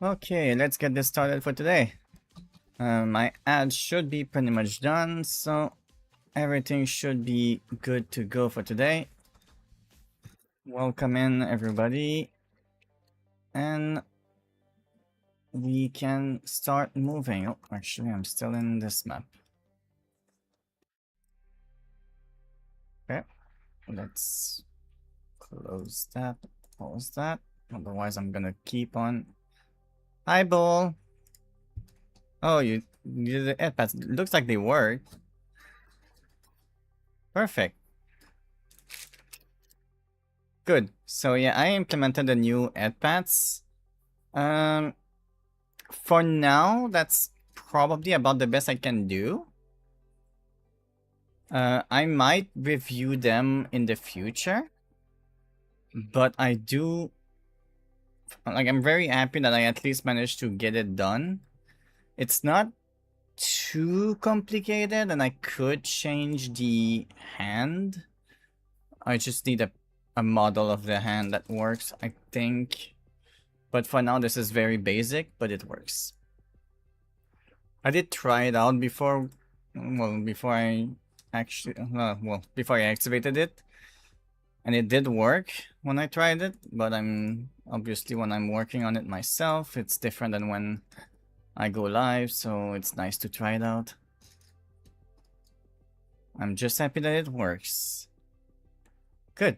Okay, let's get this started for today. My ad should be pretty much done, so everything should be good to go for today. Welcome in, everybody, and we can start moving. Oh, actually, I'm still in this map. Okay, let's close that, pause that. Otherwise, I'm gonna keep on. Hi, Bull. Oh, you did the ad pads. Looks like they work. Perfect. Good. So yeah, I implemented the new ed pads. For now, that's probably about the best I can do. I might review them in the future, but I'm very happy that I at least managed to get it done. It's not too complicated, and I could change the hand. I just need a model of the hand that works, I think. But for now, this is very basic, but it works. I did try it out before, before I before I activated it. And it did work when I tried it, but obviously when I'm working on it myself, it's different than when I go live, so it's nice to try it out. I'm just happy that it works. Good.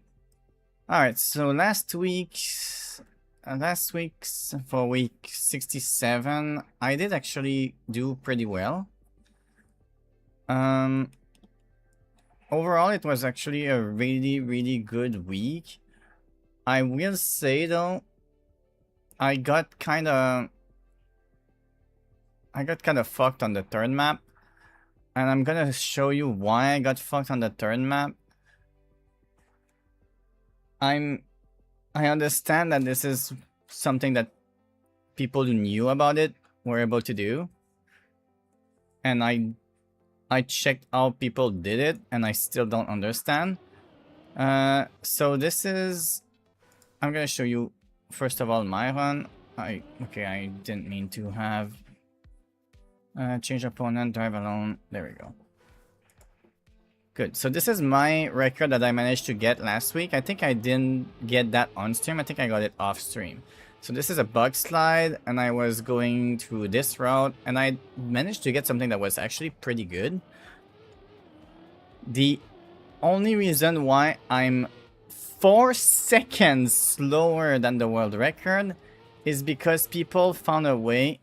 Alright, so last week's for week 67, I did actually do pretty well. Overall, it was actually a really good week. I will say though, I got kind of fucked on the third map, and I'm gonna show you why I got fucked on the third map. I understand that this is something that people who knew about it were able to do, and I checked how people did it, and I still don't understand. So this is, I'm gonna show you first of all my run. I didn't mean to have change opponent, drive alone. There we go. Good. So this is my record that I managed to get last week. I think I didn't get that on stream. I think I got it off stream. So this is a bug slide, and I was going through this route, and I managed to get something that was actually pretty good. The only reason why I'm 4 seconds slower than the world record is because people found a way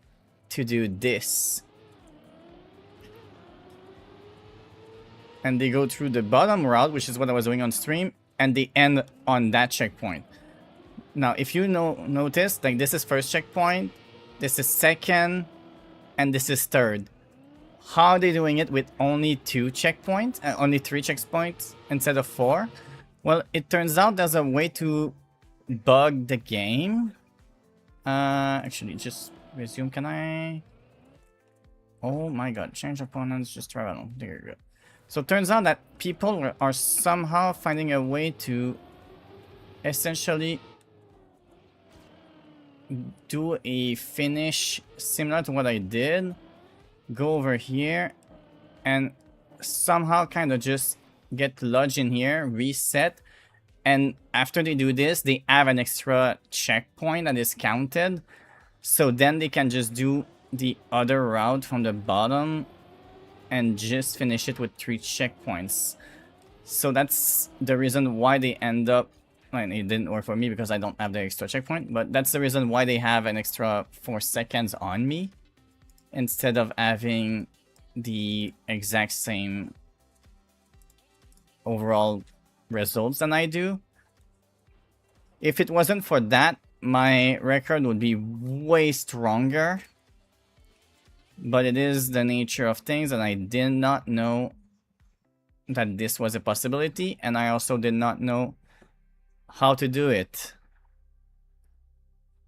to do this. And they go through the bottom route, which is what I was doing on stream, and they end on that checkpoint. Now, if you notice, like this is first checkpoint, this is second, and this is third. How are they doing it with only 2 checkpoints, only 3 checkpoints instead of 4? Well, it turns out there's a way to bug the game. Actually, just resume. Can I? Oh my god, change opponents, just try on. There you go. So it turns out that people are somehow finding a way to essentially do a finish similar to what I did. Go over here and somehow kind of just get lodged in here, reset. And after they do this, they have an extra checkpoint that is counted. So then they can just do the other route from the bottom and just finish it with 3 checkpoints. So that's the reason why they end up, and it didn't work for me because I don't have the extra checkpoint, but that's the reason why they have an extra 4 seconds on me instead of having the exact same overall results than I do. If it wasn't for that, my record would be way stronger. But it is the nature of things, and I did not know that this was a possibility, and I also did not know how to do it.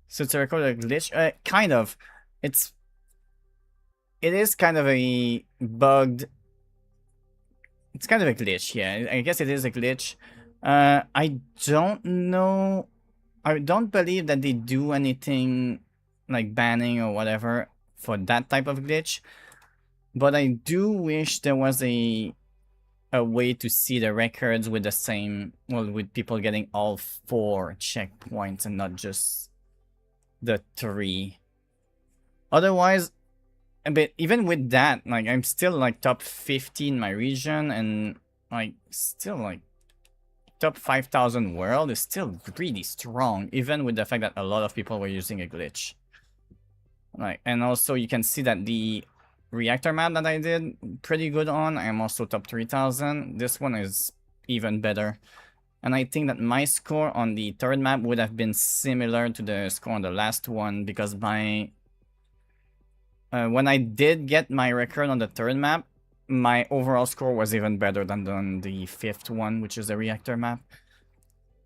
So to record a glitch, kind of. It is kind of a bugged. It's kind of a glitch, yeah. I guess it is a glitch. I don't know. I don't believe that they do anything like banning or whatever for that type of glitch. But I do wish there was a way to see the records with the same, well, with people getting all 4 checkpoints and not just the 3. Otherwise, but even with that, like, I'm still like top 50 in my region, and like still like top 5,000 world is still really strong, even with the fact that a lot of people were using a glitch. Like, and also you can see that the reactor map that I did pretty good on, I'm also top 3,000. This one is even better. And I think that my score on the 3rd map would have been similar to the score on the last one, because my when I did get my record on the 3rd map, my overall score was even better than on the 5th one, which is the reactor map.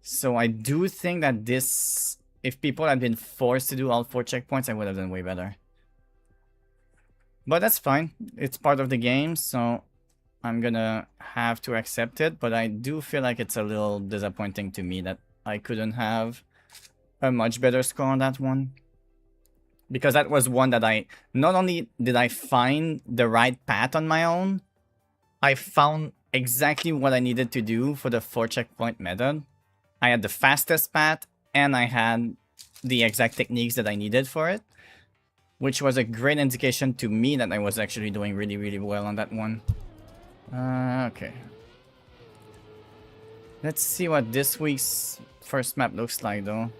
So I do think that this, if people had been forced to do all 4 checkpoints, I would have done way better. But that's fine. It's part of the game, so I'm gonna have to accept it. But I do feel like it's a little disappointing to me that I couldn't have a much better score on that one. Because that was one that not only did I find the right path on my own, I found exactly what I needed to do for the 4 checkpoint method. I had the fastest path, and I had the exact techniques that I needed for it, which was a great indication to me that I was actually doing really, really well on that one. Okay. Let's see what this week's first map looks like, though.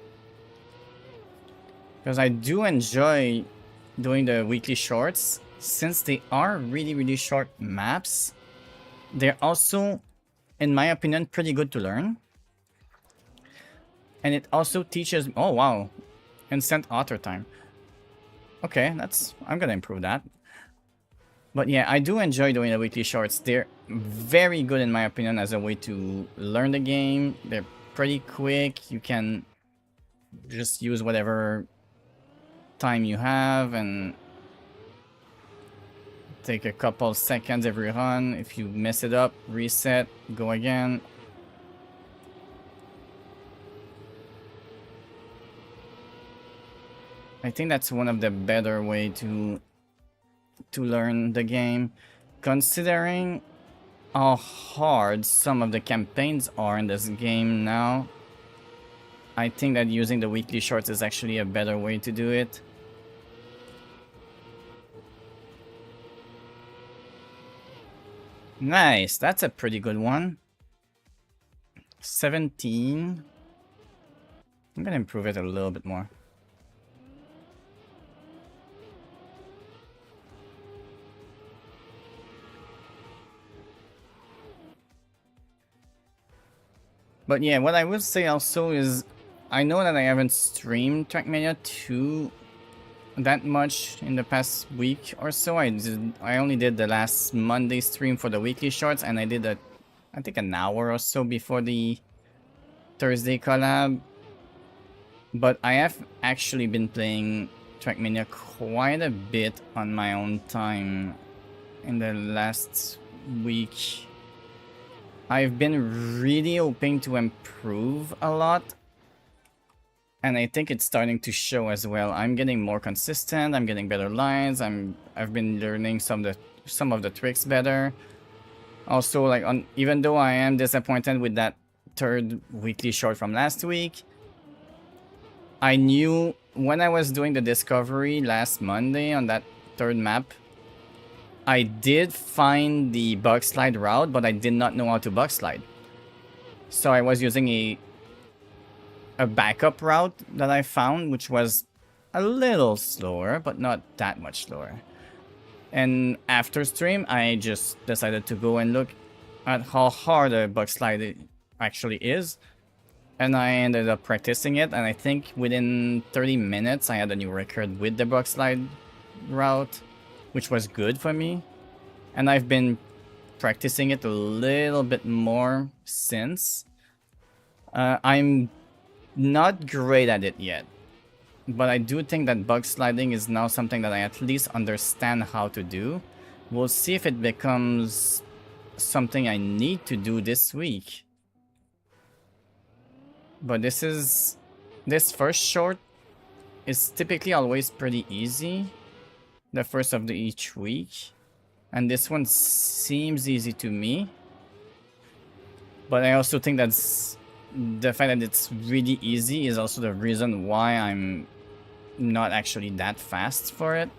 Because I do enjoy doing the weekly shorts. Since they are really, really short maps, they're also, in my opinion, pretty good to learn. And it also teaches... Oh, wow. Instant author time. Okay, I'm gonna improve that. But yeah, I do enjoy doing the weekly shorts. They're very good, in my opinion, as a way to learn the game. They're pretty quick. You can just use whatever time you have and take a couple seconds every run. If you mess it up, reset, go again. I think that's one of the better way to learn the game, considering how hard some of the campaigns are in this game now. I think that using the weekly shorts is actually a better way to do it. Nice, that's a pretty good one. 17. I'm gonna improve it a little bit more. But yeah, what I will say also is, I know that I haven't streamed Trackmania 2 that much in the past week or so. I only did the last Monday stream for the weekly shorts, and I did I think an hour or so before the Thursday collab. But I have actually been playing Trackmania quite a bit on my own time in the last week. I've been really hoping to improve a lot, and I think it's starting to show as well. I'm getting more consistent, I'm getting better lines, I've been learning some of the tricks better. Also, like, even though I am disappointed with that 3rd weekly short from last week, I knew when I was doing the discovery last Monday on that 3rd map, I did find the bug slide route, but I did not know how to bug slide. So I was using a backup route that I found, which was a little slower, but not that much slower. And after stream, I just decided to go and look at how hard a bug slide actually is. And I ended up practicing it, and I think within 30 minutes I had a new record with the bug slide route, which was good for me. And I've been practicing it a little bit more since. I'm not great at it yet, but I do think that bug sliding is now something that I at least understand how to do. We'll see if it becomes something I need to do this week. But this first short is typically always pretty easy, the first of each week. And this one seems easy to me. But I also think that's the fact that it's really easy is also the reason why I'm not actually that fast for it.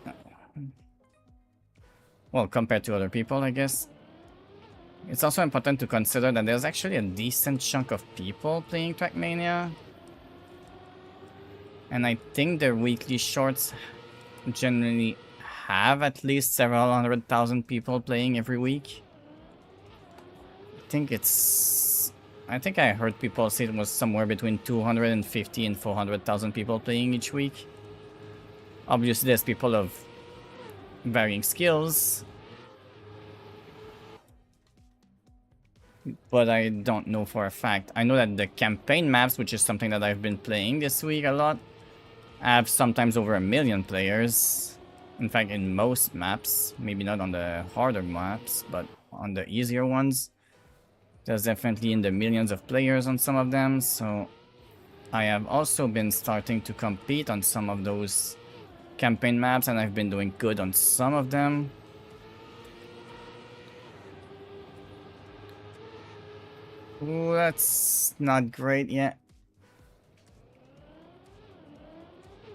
Well, compared to other people, I guess. It's also important to consider that there's actually a decent chunk of people playing Trackmania. And I think their weekly shorts generally have at least several 100,000 people playing every week. I think I heard people say it was somewhere between 250 and 400,000 people playing each week. Obviously, there's people of varying skills, but I don't know for a fact. I know that the campaign maps, which is something that I've been playing this week a lot, have sometimes over 1 million players. In fact, in most maps, maybe not on the harder maps, but on the easier ones, there's definitely in the millions of players on some of them. So I have also been starting to compete on some of those campaign maps, and I've been doing good on some of them. Ooh, that's not great yet.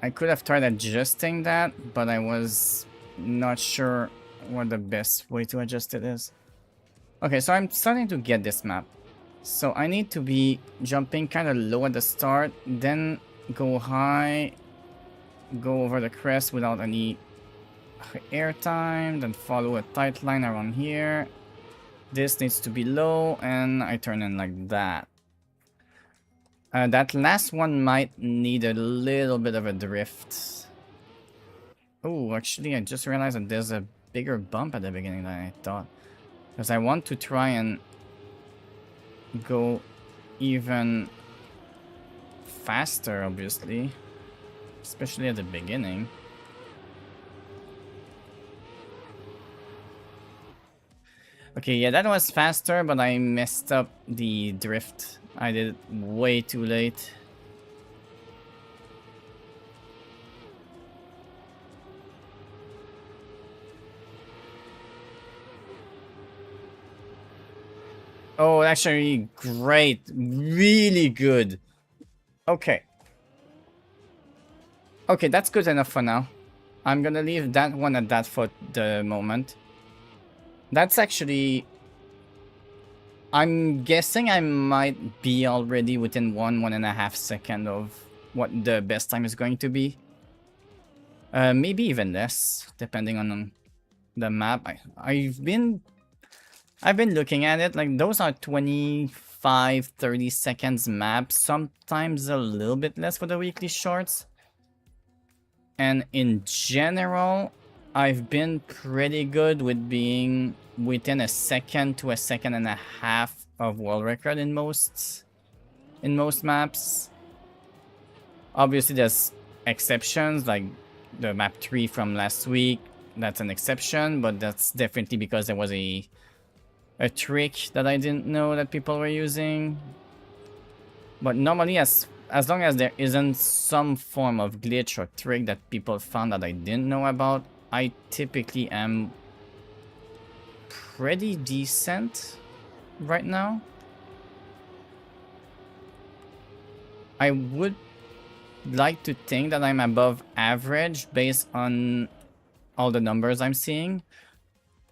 I could have tried adjusting that, but I was not sure what the best way to adjust it is. Okay, so I'm starting to get this map. So I need to be jumping kind of low at the start, then go high, go over the crest without any airtime, then follow a tight line around here. This needs to be low, and I turn in like that. That last one might need a little bit of a drift. Oh, actually, I just realized that there's a bigger bump at the beginning than I thought. Because I want to try and go even faster, obviously. Especially at the beginning. Okay, yeah, that was faster, but I messed up the drift. I did it way too late. Oh, actually, great. Really good. Okay. Okay, that's good enough for now. I'm gonna leave that one at that for the moment. That's actually... I'm guessing I might be already within 1.5 seconds of what the best time is going to be. Maybe even less, depending on the map. I've been looking at it, like those are 25-30 seconds maps, sometimes a little bit less for the weekly shorts. And in general, I've been pretty good with being within a second to a second and a half of world record in most maps. Obviously, there's exceptions, like the map 3 from last week. That's an exception, but that's definitely because there was a trick that I didn't know that people were using. But normally, as long as there isn't some form of glitch or trick that people found that I didn't know about, I typically am pretty decent right now. I would like to think that I'm above average based on all the numbers I'm seeing.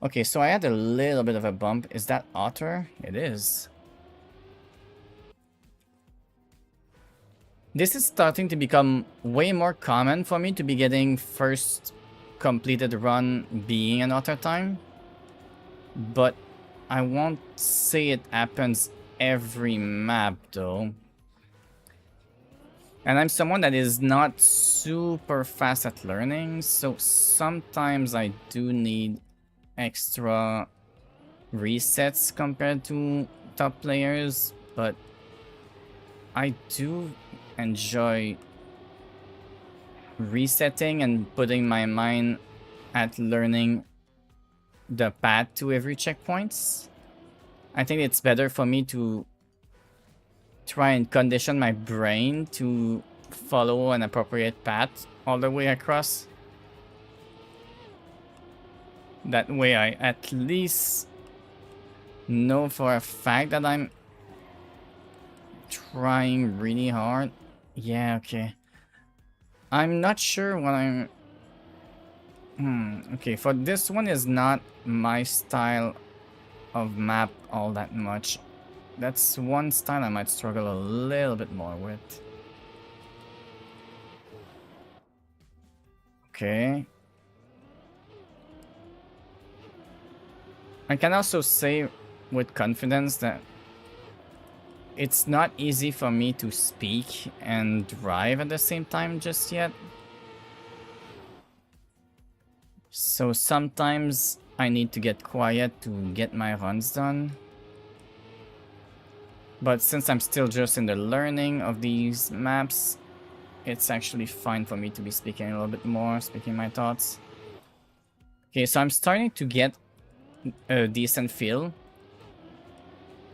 Okay, so I had a little bit of a bump. Is that Otter? It is. This is starting to become way more common for me to be getting first completed run being an Otter time. But I won't say it happens every map though. And I'm someone that is not super fast at learning, so sometimes I do need extra resets compared to top players, but I do enjoy resetting and putting my mind at learning the path to every checkpoints. I think it's better for me to try and condition my brain to follow an appropriate path all the way across. That way I at least know for a fact that I'm trying really hard. Yeah, okay. I'm not sure what I'm... okay, for this one is not my style of map all that much. That's one style I might struggle a little bit more with. Okay. I can also say with confidence that it's not easy for me to speak and drive at the same time just yet. So sometimes I need to get quiet to get my runs done. But since I'm still just in the learning of these maps, it's actually fine for me to be speaking a little bit more, speaking my thoughts. Okay, so I'm starting to get a decent feel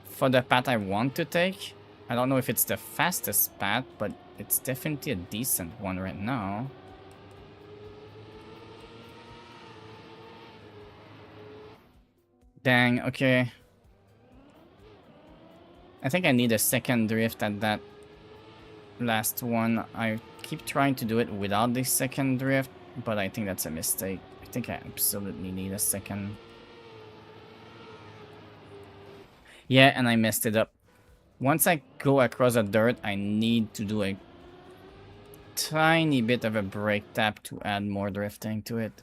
for the path I want to take. I don't know if it's the fastest path, but it's definitely a decent one right now. Dang, okay. I think I need a second drift at that last one. I keep trying to do it without the second drift, but I think that's a mistake. I think I absolutely need a second. Yeah, and I messed it up. Once I go across the dirt, I need to do a tiny bit of a brake tap to add more drifting to it.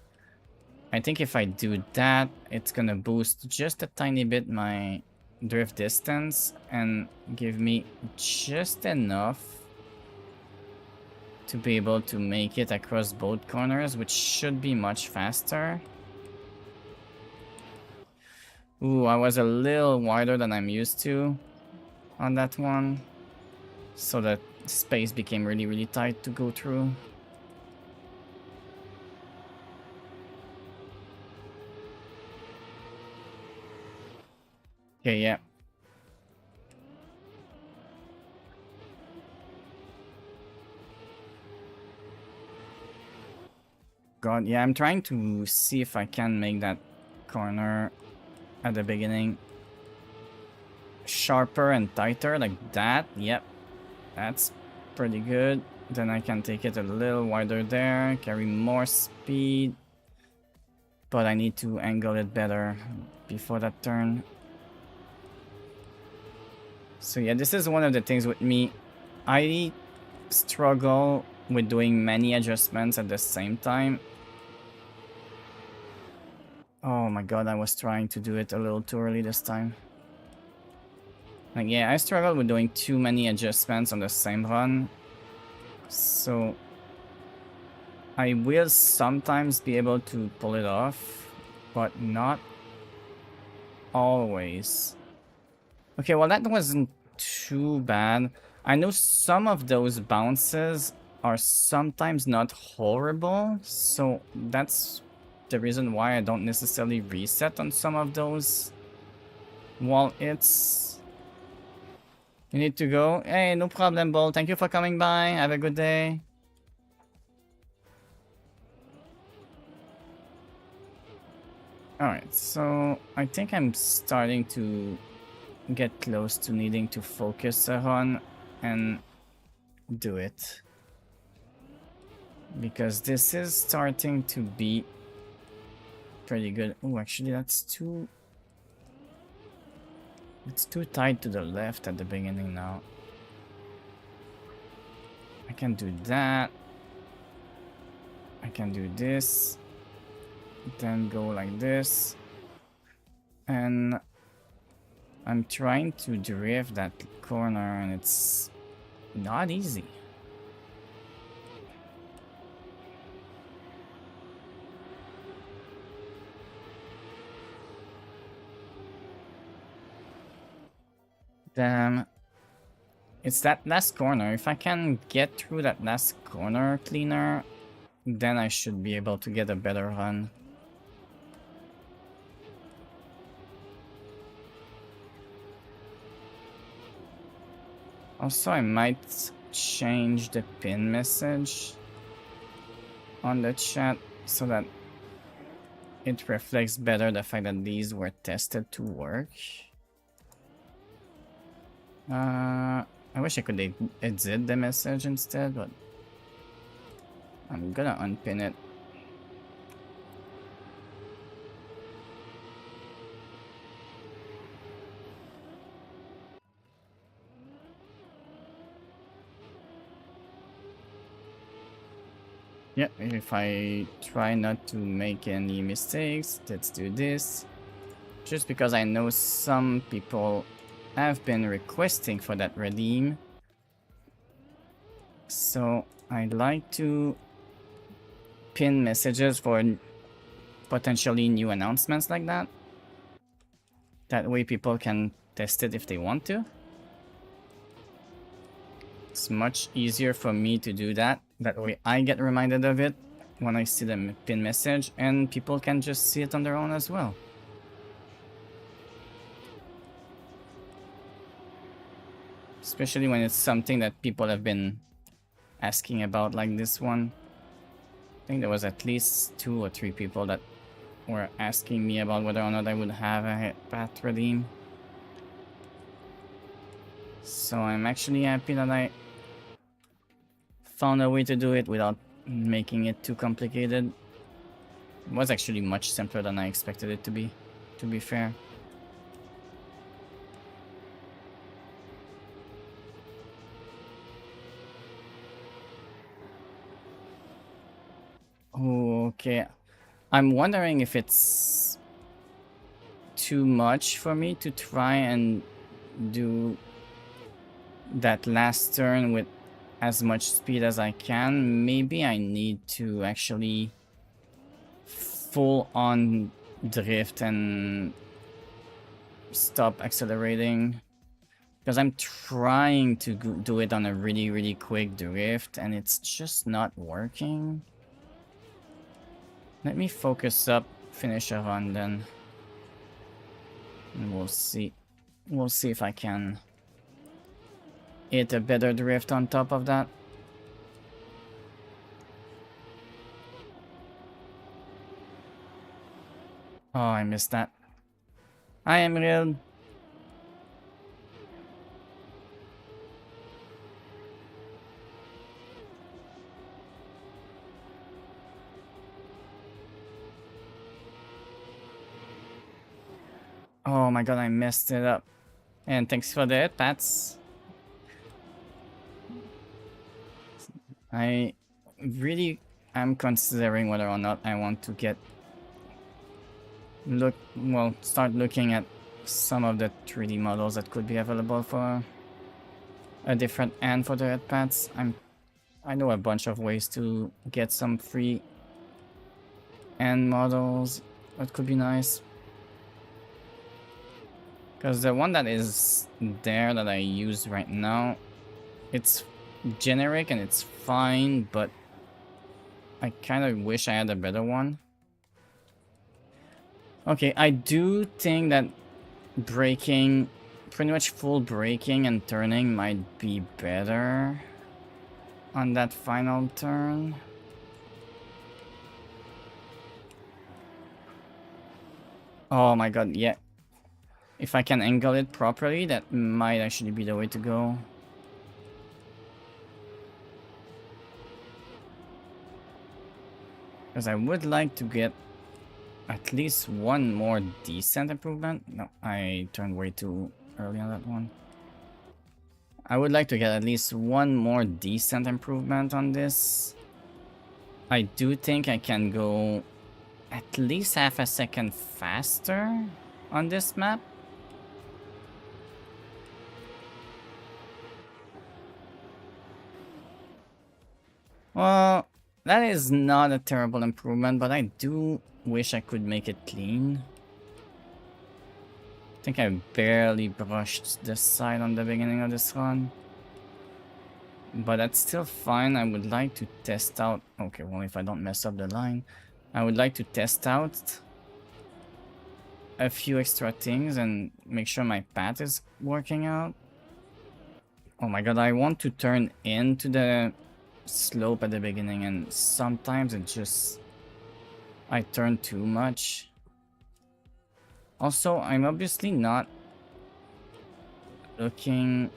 I think if I do that, it's gonna boost just a tiny bit my drift distance and give me just enough to be able to make it across both corners, which should be much faster. Ooh, I was a little wider than I'm used to on that one, so that space became really, really tight to go through. Okay, yeah. God, yeah, I'm trying to see if I can make that corner at the beginning sharper and tighter like that. Yep, that's pretty good. Then I can take it a little wider there, carry more speed, but I need to angle it better before that turn. So yeah, this is one of the things with me. I struggle with doing many adjustments at the same time. Oh my god, I was trying to do it a little too early this time. Like, yeah, I struggle with doing too many adjustments on the same run. So I will sometimes be able to pull it off, but not always. Okay, well that wasn't too bad. I know some of those bounces are sometimes not horrible, so that's the reason why I don't necessarily reset on some of those. While it's... You need to go? Hey, no problem, Bull. Thank you for coming by. Have a good day. Alright, so I think I'm starting to get close to needing to focus a run and do it. Because this is starting to be pretty good. Oh, actually that's too... It's too tight to the left at the beginning now. I can do that. I can do this. Then go like this. And I'm trying to drift that corner and it's not easy. Damn. It's that last corner. If I can get through that last corner cleaner, then I should be able to get a better run. Also, I might change the pin message on the chat so that it reflects better the fact that these were tested to work. I wish I could exit the message instead, but I'm gonna unpin it. Yeah, if I try not to make any mistakes, let's do this. Just because I know some people have been requesting for that redeem. So I'd like to pin messages for potentially new announcements like that. That way people can test it if they want to. It's much easier for me to do that. That way I get reminded of it when I see the pin message, and people can just see it on their own as well. Especially when it's something that people have been asking about, like this one. I think there was at least 2 or 3 people that were asking me about whether or not I would have a path redeem. So I'm actually happy that I found a way to do it without making it too complicated. It was actually much simpler than I expected it to be fair. Okay, I'm wondering if it's too much for me to try and do that last turn with as much speed as I can. Maybe I need to actually full on drift and stop accelerating, because I'm trying to do it on a really quick drift and it's just not working. Let me focus up, finish a run then, and we'll see if I can hit a better drift on top of that. Oh, I missed that. I am real. Oh my god, I messed it up. And thanks for that, Pats. I really am considering whether or not I want to start looking at some of the 3D models that could be available for a different end for the head pads. I know a bunch of ways to get some free end models that could be nice. Because the one that is there that I use right now, it's generic and it's fine, but I kind of wish I had a better one. Okay, I do think that braking, pretty much full braking and turning might be better on that final turn. Oh my god, yeah. If I can angle it properly, that might actually be the way to go. Because I would like to get at least one more decent improvement. No, I turned way too early on that one. I would like to get at least one more decent improvement on this. I do think I can go at least half a second faster on this map. Well, that is not a terrible improvement, but I do wish I could make it clean. I think I barely brushed this side on the beginning of this run. But that's still fine. I would like to test out... Okay, well, if I don't mess up the line, I would like to test out a few extra things and make sure my path is working out. Oh my god, I want to turn into the slope at the beginning, and sometimes it just... I turn too much. Also, I'm obviously not looking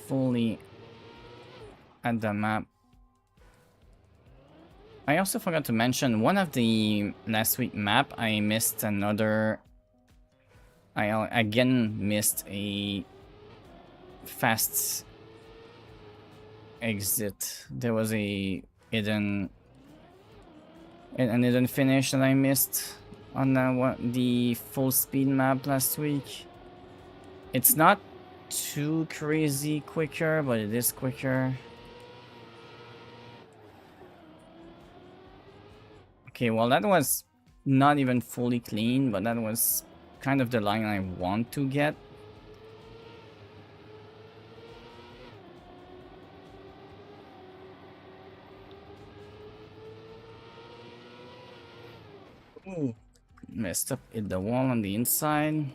fully at the map. I also forgot to mention, one of the last week map, I missed another... I again missed a fast exit. There was a hidden... an hidden finish that I missed on the full speed map last week. It's not too crazy quicker, but it is quicker. Okay, well that was not even fully clean, but that was kind of the line I want to get. Ooh, messed up, hit the wall on the inside.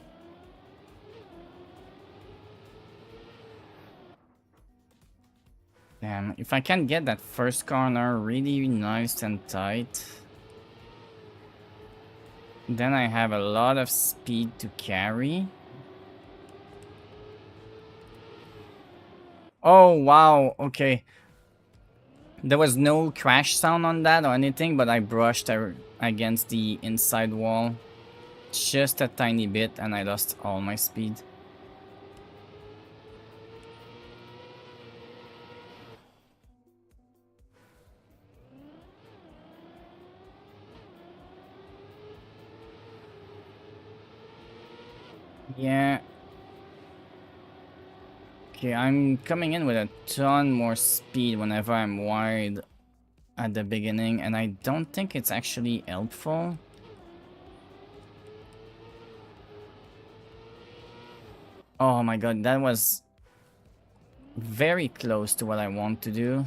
Damn, if I can get that first corner really nice and tight, then I have a lot of speed to carry. Oh, wow, okay. There was no crash sound on that or anything, but I brushed against the inside wall just a tiny bit and I lost all my speed. Yeah. Okay, I'm coming in with a ton more speed whenever I'm wide at the beginning, and I don't think it's actually helpful. Oh my god, that was very close to what I want to do.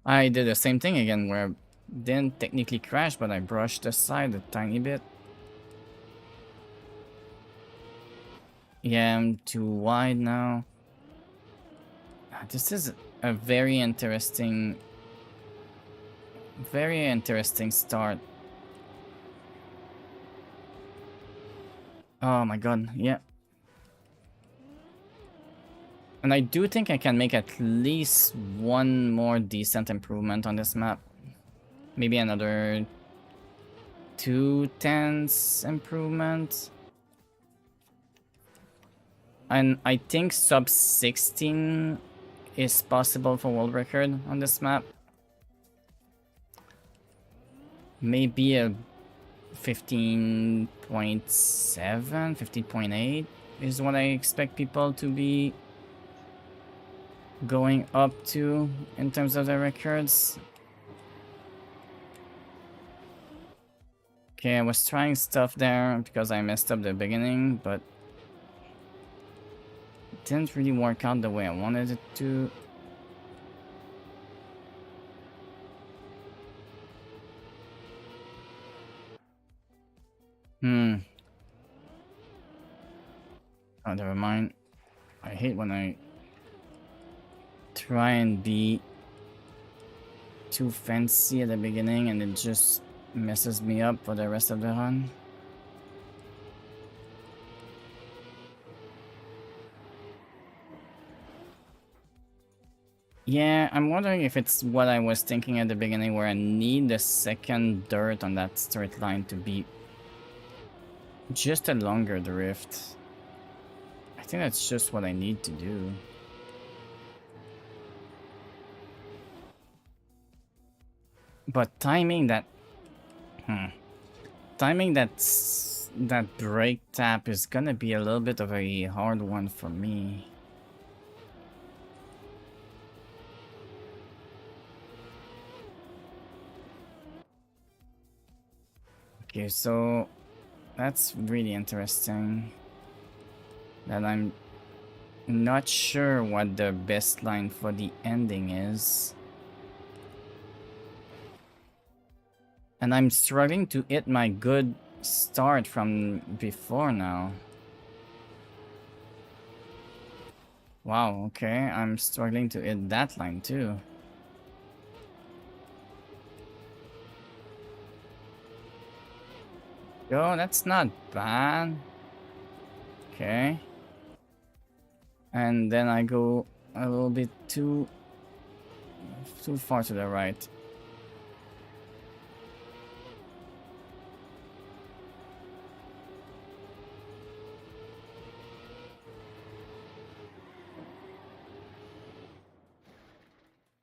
I did the same thing again where I didn't technically crash, but I brushed aside a tiny bit. Yeah, I'm too wide now. This is a very interesting start. Oh my god, yeah. And I do think I can make at least one more decent improvement on this map. Maybe another 2/10 improvement. And I think sub 16 is possible for world record on this map. Maybe a 15.7, 15.8 is what I expect people to be going up to in terms of their records. Okay, I was trying stuff there because I messed up the beginning, but it didn't really work out the way I wanted it to. Oh, never mind. I hate when I try and be too fancy at the beginning and it just messes me up for the rest of the run. Yeah, I'm wondering if it's what I was thinking at the beginning where I need the second dirt on that straight line to be just a longer drift. I think that's just what I need to do. But timing that... Timing that brake tap is gonna be a little bit of a hard one for me. Okay, so that's really interesting. That I'm not sure what the best line for the ending is. And I'm struggling to hit my good start from before now. Wow, okay, I'm struggling to hit that line too. Yo, that's not bad. Okay. And then I go a little bit too far to the right.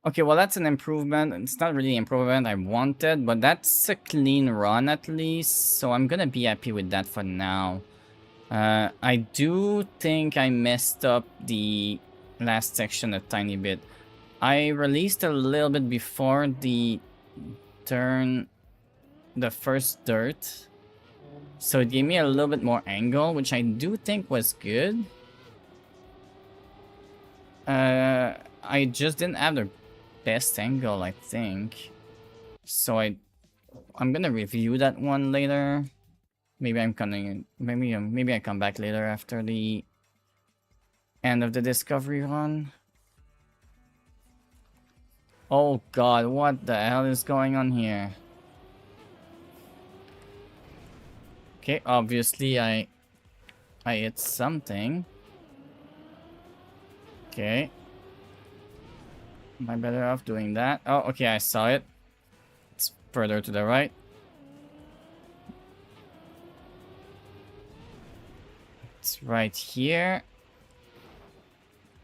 Okay, well that's an improvement. It's not really improvement I wanted, but that's a clean run at least. So I'm gonna be happy with that for now. I do think I messed up the last section a tiny bit. I released a little bit before the first dirt. So it gave me a little bit more angle, which I do think was good. I just didn't have the best angle, I think. So I'm gonna review that one later. Maybe I'm coming. Maybe I come back later after the end of the discovery run. Oh god, what the hell is going on here? Okay, obviously I hit something. Okay. Am I better off doing that? Oh, okay, I saw it. It's further to the right. It's right here.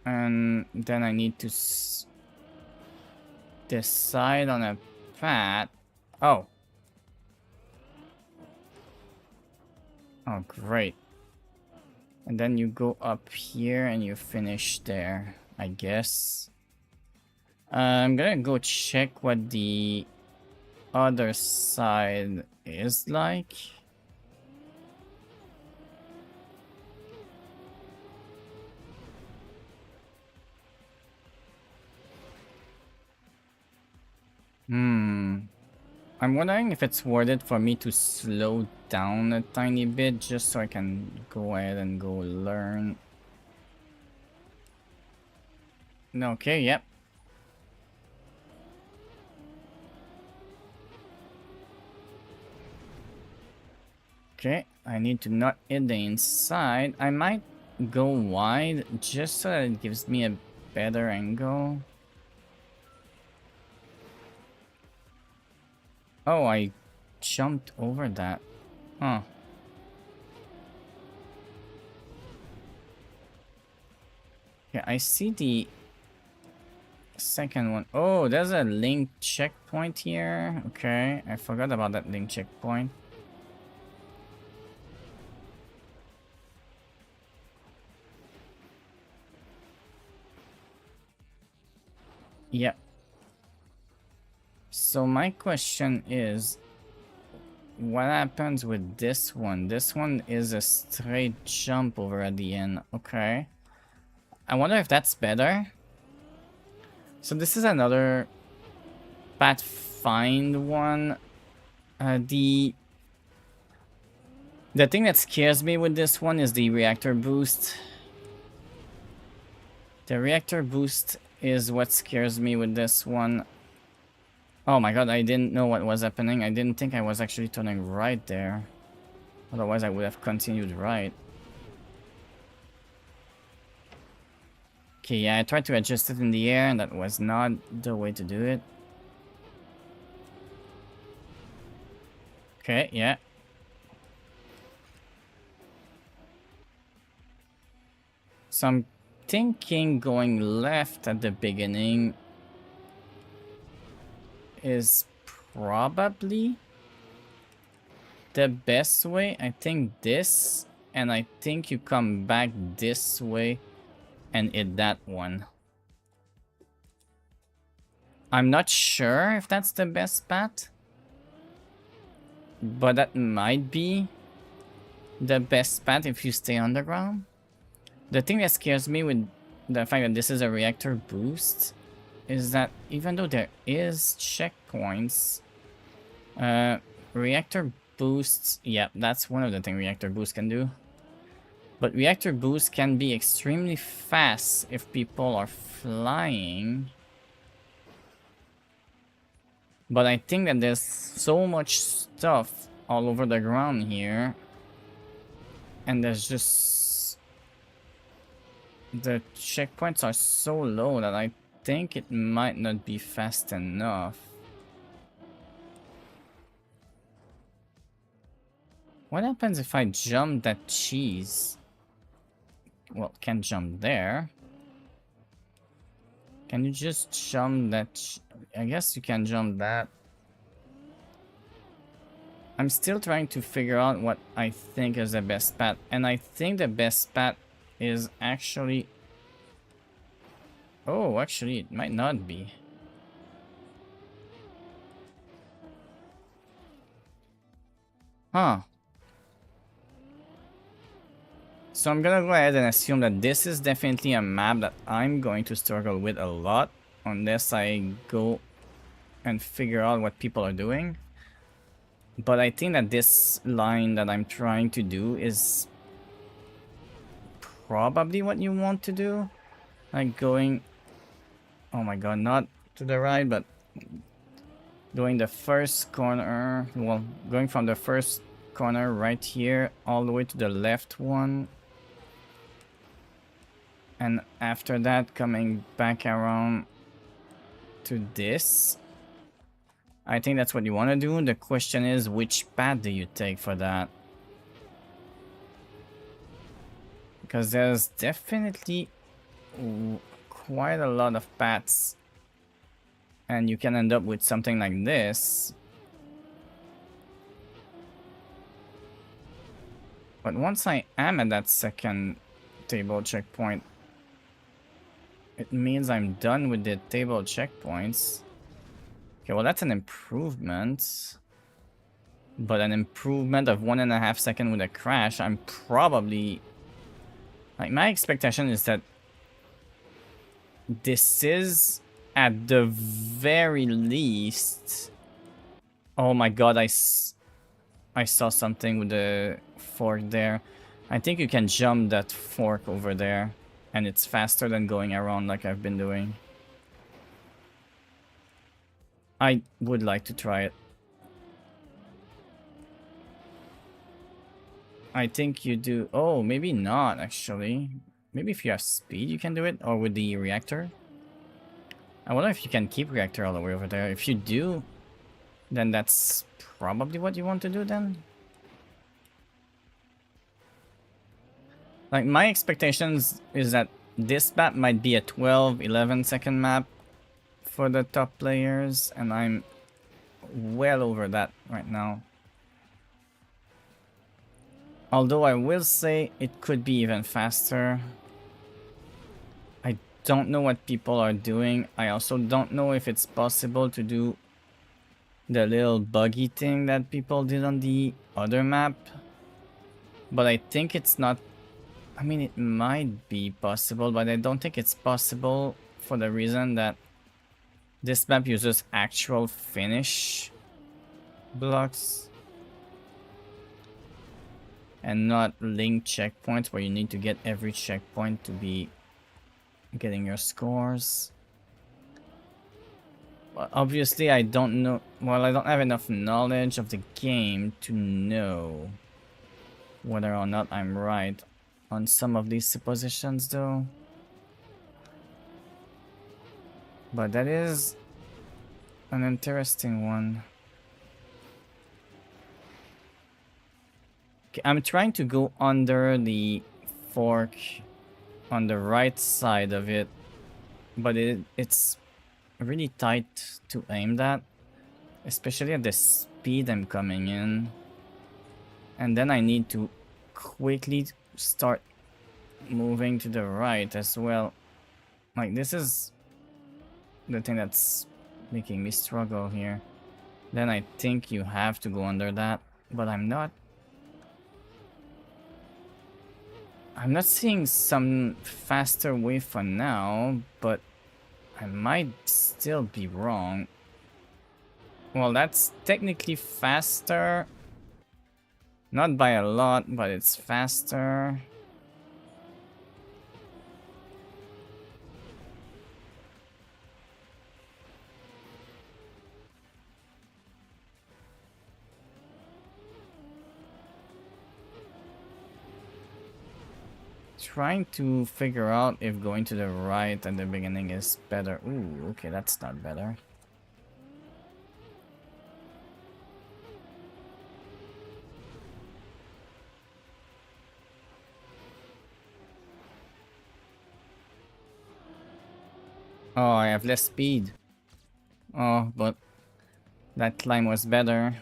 And then I need to decide on a path. Oh. Oh, great. And then you go up here and you finish there, I guess. I'm gonna go check what the other side is like. I'm wondering if it's worth it for me to slow down a tiny bit just so I can go ahead and go learn. Okay, yep. Okay, I need to not hit the inside. I might go wide just so that it gives me a better angle. Oh, I jumped over that. Huh. Yeah, I see the second one. Oh, there's a link checkpoint here. Okay, I forgot about that link checkpoint. Yep. So my question is, what happens with this one? This one is a straight jump over at the end. Okay. I wonder if that's better. So this is another Pathfind one. The thing that scares me with this one is the reactor boost. The reactor boost is what scares me with this one. Oh my god, I didn't know what was happening. I didn't think I was actually turning right there. Otherwise, I would have continued right. Okay, yeah, I tried to adjust it in the air, and that was not the way to do it. Okay, yeah. So I'm thinking going left at the beginning is probably the best way. I think this, and I think you come back this way and hit that one. I'm not sure if that's the best path, but that might be the best path if you stay underground. The thing that scares me with the fact that this is a reactor boost is that even though there is checkpoints, reactor boosts. Yeah, that's one of the things reactor boost can do. But reactor boost can be extremely fast if people are flying. But I think that there's so much stuff all over the ground here. And there's just... the checkpoints are so low that I think it might not be fast enough. What happens if I jump that cheese? Well, can't jump there. Can you just jump that? I guess you can jump that. I'm still trying to figure out what I think is the best path. And I think the best path is actually... oh, actually, it might not be. Huh. So I'm gonna go ahead and assume that this is definitely a map that I'm going to struggle with a lot unless I go and figure out what people are doing. But I think that this line that I'm trying to do is probably what you want to do. Like going... oh my god, not to the right, but doing the first corner. Well, going from the first corner right here all the way to the left one. And after that, coming back around to this. I think that's what you want to do. The question is, which path do you take for that? Because there's definitely quite a lot of paths. And you can end up with something like this. But once I am at that second table checkpoint, it means I'm done with the table checkpoints. Okay, well that's an improvement. But an improvement of 1.5 seconds with a crash, I'm probably... like, my expectation is that this is, at the very least... oh my god, I saw something with the fork there. I think you can jump that fork over there. And it's faster than going around like I've been doing. I would like to try it. I think you do... oh, maybe not, actually. Maybe if you have speed, you can do it. Or with the reactor. I wonder if you can keep reactor all the way over there. If you do, then that's probably what you want to do then. Like, my expectations is that this map might be a 12-11 second map for the top players, and I'm well over that right now. Although I will say it could be even faster. I don't know what people are doing. I also don't know if it's possible to do the little buggy thing that people did on the other map. But I think it's not... I mean, it might be possible, but I don't think it's possible for the reason that this map uses actual finish blocks and not linked checkpoints where you need to get every checkpoint to be getting your scores. Well, obviously, I don't know. Well, I don't have enough knowledge of the game to know whether or not I'm right on some of these suppositions, though. But that is an interesting one. Okay, I'm trying to go under the fork on the right side of it, but it's really tight to aim that, especially at the speed I'm coming in. And then I need to quickly start moving to the right as well. Like, this is the thing that's making me struggle here. Then I think you have to go under that, but I'm not seeing some faster way for now, but I might still be wrong. Well, that's technically faster, Not by a lot, but it's faster. Trying to figure out if going to the right at the beginning is better. Ooh, okay, that's not better. Oh, I have less speed. Oh, but that climb was better.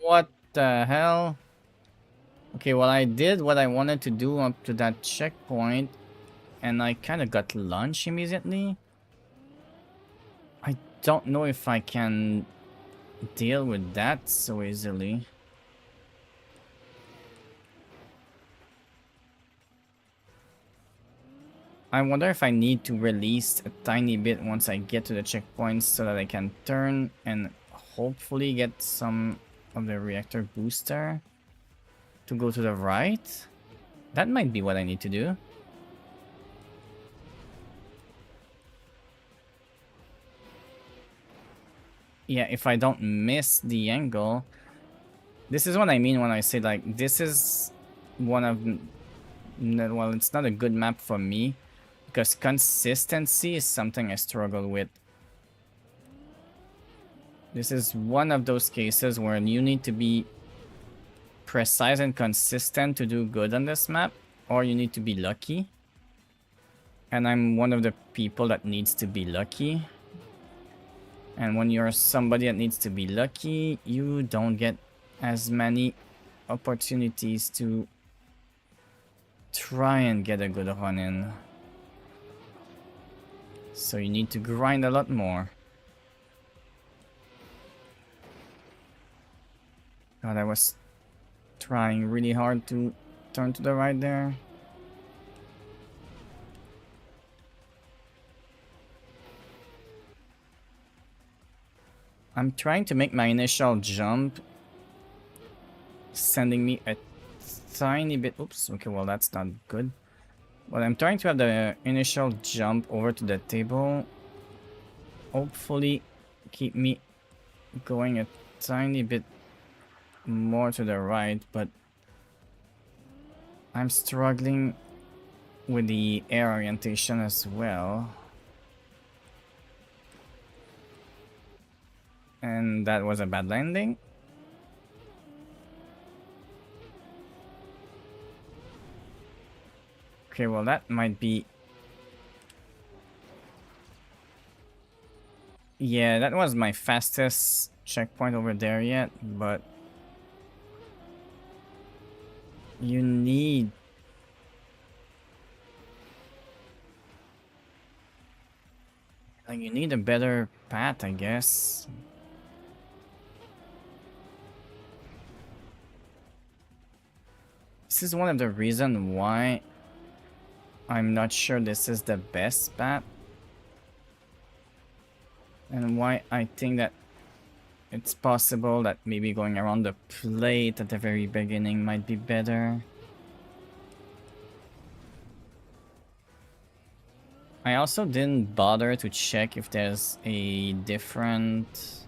What the hell? Okay, well, I did what I wanted to do up to that checkpoint, and I kind of got lunch immediately. I don't know if I can deal with that so easily. I wonder if I need to release a tiny bit once I get to the checkpoints so that I can turn and hopefully get some of the reactor booster to go to the right. That might be what I need to do. Yeah, if I don't miss the angle. This is what I mean when I say, like, this is one of... Well, it's not a good map for me, because consistency is something I struggle with. This is one of those cases where you need to be precise and consistent to do good on this map, or you need to be lucky. And I'm one of the people that needs to be lucky. And when you're somebody that needs to be lucky, you don't get as many opportunities to try and get a good run in. So you need to grind a lot more. God, I was trying really hard to turn to the right there. I'm trying to make my initial jump, sending me a tiny bit... Oops, okay, well, that's not good. But I'm trying to have the initial jump over to the table. Hopefully keep me going a tiny bit more to the right, but I'm struggling with the air orientation as well. And that was a bad landing. Okay, well, that might be... Yeah, that was my fastest checkpoint over there yet, but... You need... Like, you need a better path, I guess. This is one of the reasons why I'm not sure this is the best path. And why I think that it's possible that maybe going around the plate at the very beginning might be better. I also didn't bother to check if there's a different...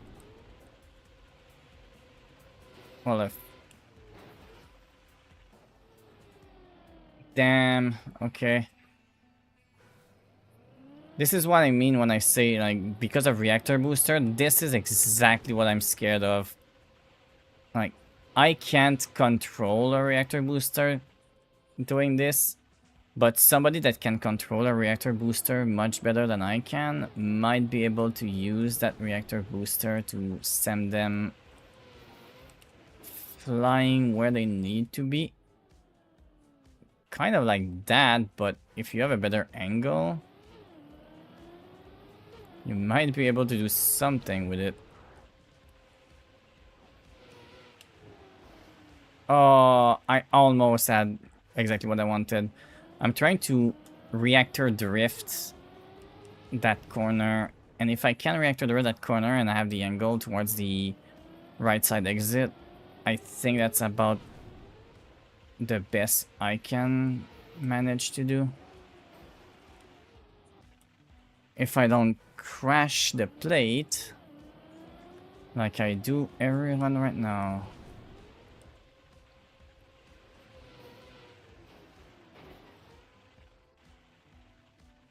Well, if... Damn, okay. This is what I mean when I say, like, because of reactor booster, this is exactly what I'm scared of. Like, I can't control a reactor booster doing this, but somebody that can control a reactor booster much better than I can might be able to use that reactor booster to send them flying where they need to be. Kind of like that, but if you have a better angle, you might be able to do something with it. Oh, I almost had exactly what I wanted. I'm trying to reactor drift that corner. And if I can reactor drift that corner and I have the angle towards the right side exit, I think that's about the best I can manage to do. If I don't crash the plate like I do everyone right now.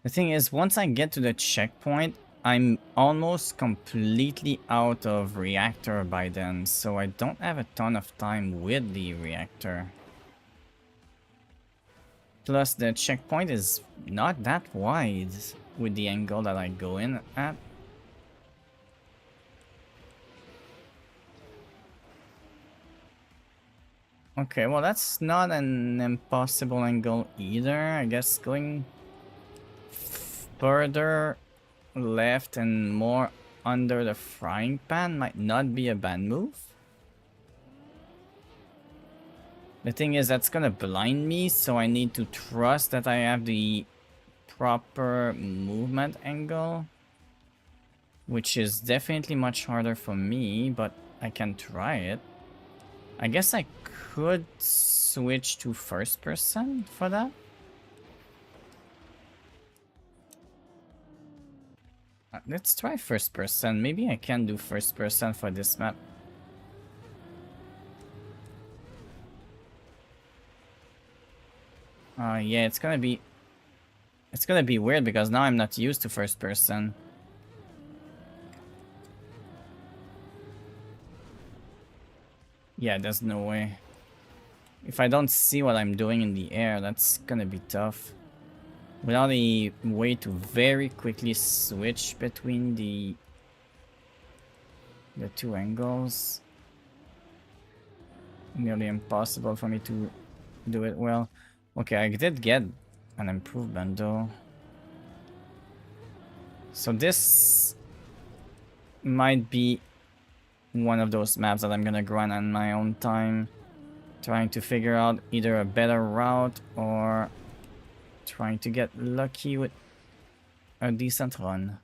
The thing is, once I get to the checkpoint, I'm almost completely out of reactor by then, so I don't have a ton of time with the reactor. Plus, the checkpoint is not that wide with the angle that I go in at. Okay, well that's not an impossible angle either. I guess going further left and more under the frying pan might not be a bad move. The thing is, that's gonna blind me, so I need to trust that I have the proper movement angle, which is definitely much harder for me, but I can try it. I guess I could switch to first person for that. Let's try first person. Maybe I can do first person for this map. Yeah, it's gonna be weird because now I'm not used to first person. Yeah, there's no way. If I don't see what I'm doing in the air, that's gonna be tough. Without a way to very quickly switch between the two angles, nearly impossible for me to do it well. Okay, I did get an improvement though. So this might be one of those maps that I'm gonna grind on my own time, trying to figure out either a better route or trying to get lucky with a decent run.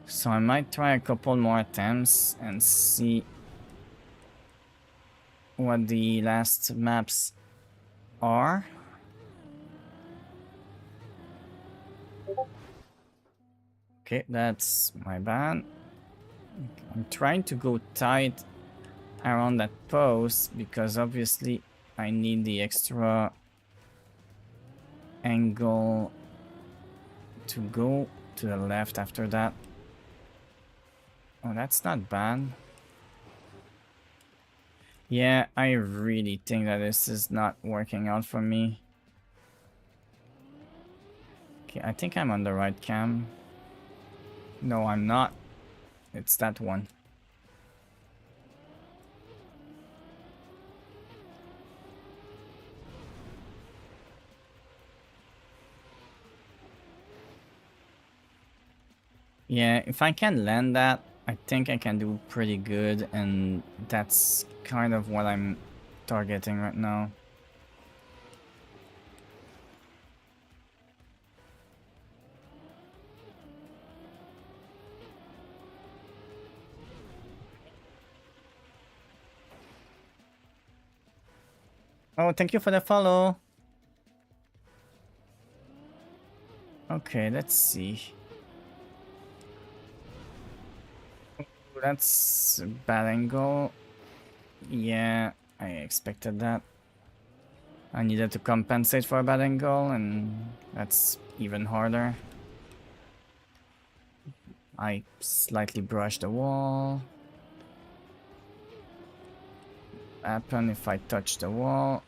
So I might try a couple more attempts and see what the last maps are. Okay, that's my bad. I'm trying to go tight around that post because obviously I need the extra angle to go to the left after that. Oh, that's not bad. Yeah, I really think that this is not working out for me. Okay, I think I'm on the right cam. No, I'm not. It's that one. Yeah, if I can land that, I think I can do pretty good, and that's kind of what I'm targeting right now. Oh, thank you for the follow. Okay, let's see. That's a bad angle. Yeah, I expected that. I needed to compensate for a bad angle, and that's even harder. I slightly brushed the wall. Happen if I touch the wall.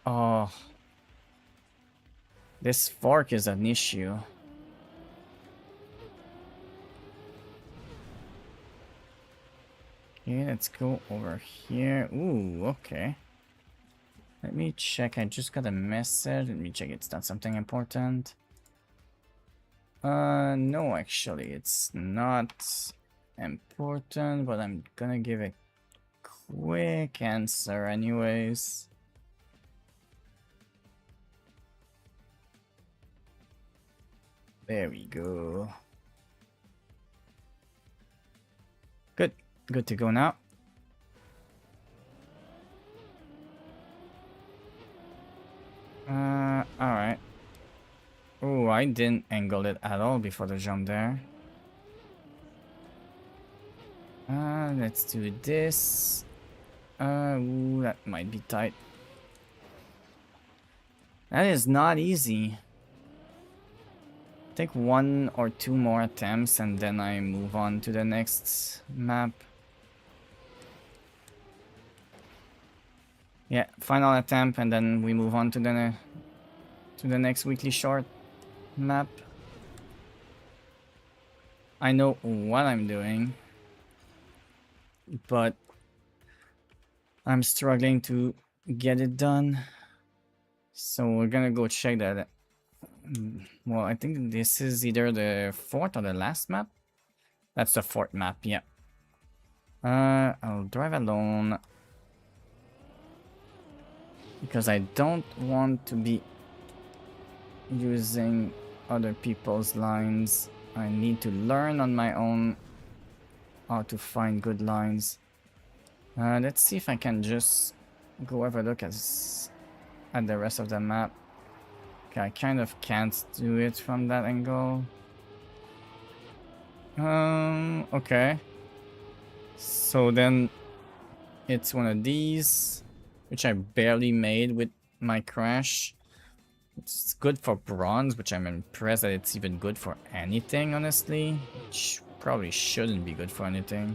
Oh. This fork is an issue. Okay, let's go over here. Ooh, okay. Let me check. I just got a message. Let me check it's not something important. No, actually, it's not important, but I'm gonna give a quick answer anyways. There we go. Good. Good to go now. Alright. Oh, I didn't angle it at all before the jump there. Let's do this. Ooh, that might be tight. That is not easy. Take 1 or 2 more attempts and then I move on to the next map. Yeah, final attempt and then we move on to the next weekly short map. I know what I'm doing, but I'm struggling to get it done. So we're gonna go check that. Well, I think this is either the 4th or the last map. That's the 4th map, yeah. I'll drive alone. Because I don't want to be using other people's lines. I need to learn on my own how to find good lines. Let's see if I can just go have a look at the rest of the map. Okay, I kind of can't do it from that angle. Okay. So then it's one of these, which I barely made with my crash. It's good for bronze, which I'm impressed that it's even good for anything, honestly. Which probably shouldn't be good for anything.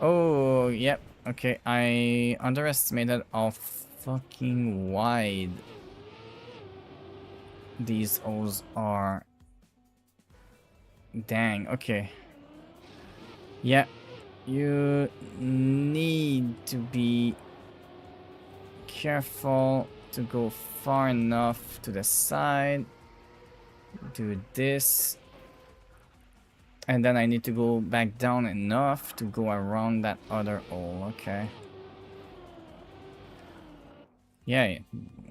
Oh, yep. Okay, I underestimated how fucking wide these O's are. Dang, okay. Yeah, you need to be careful to go far enough to the side. Do this. And then I need to go back down enough to go around that other hole. Okay. Yeah,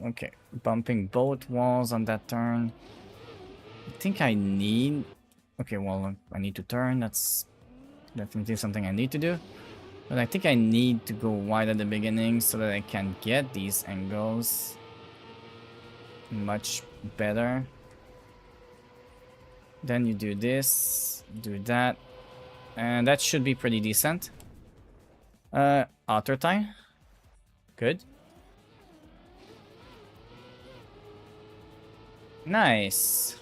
okay. Bumping both walls on that turn. I think I need... Okay, well, I need to turn. That's definitely something I need to do. But I think I need to go wide at the beginning so that I can get these angles much better. Then you do this, do that, and that should be pretty decent. Auto time. Good. Nice.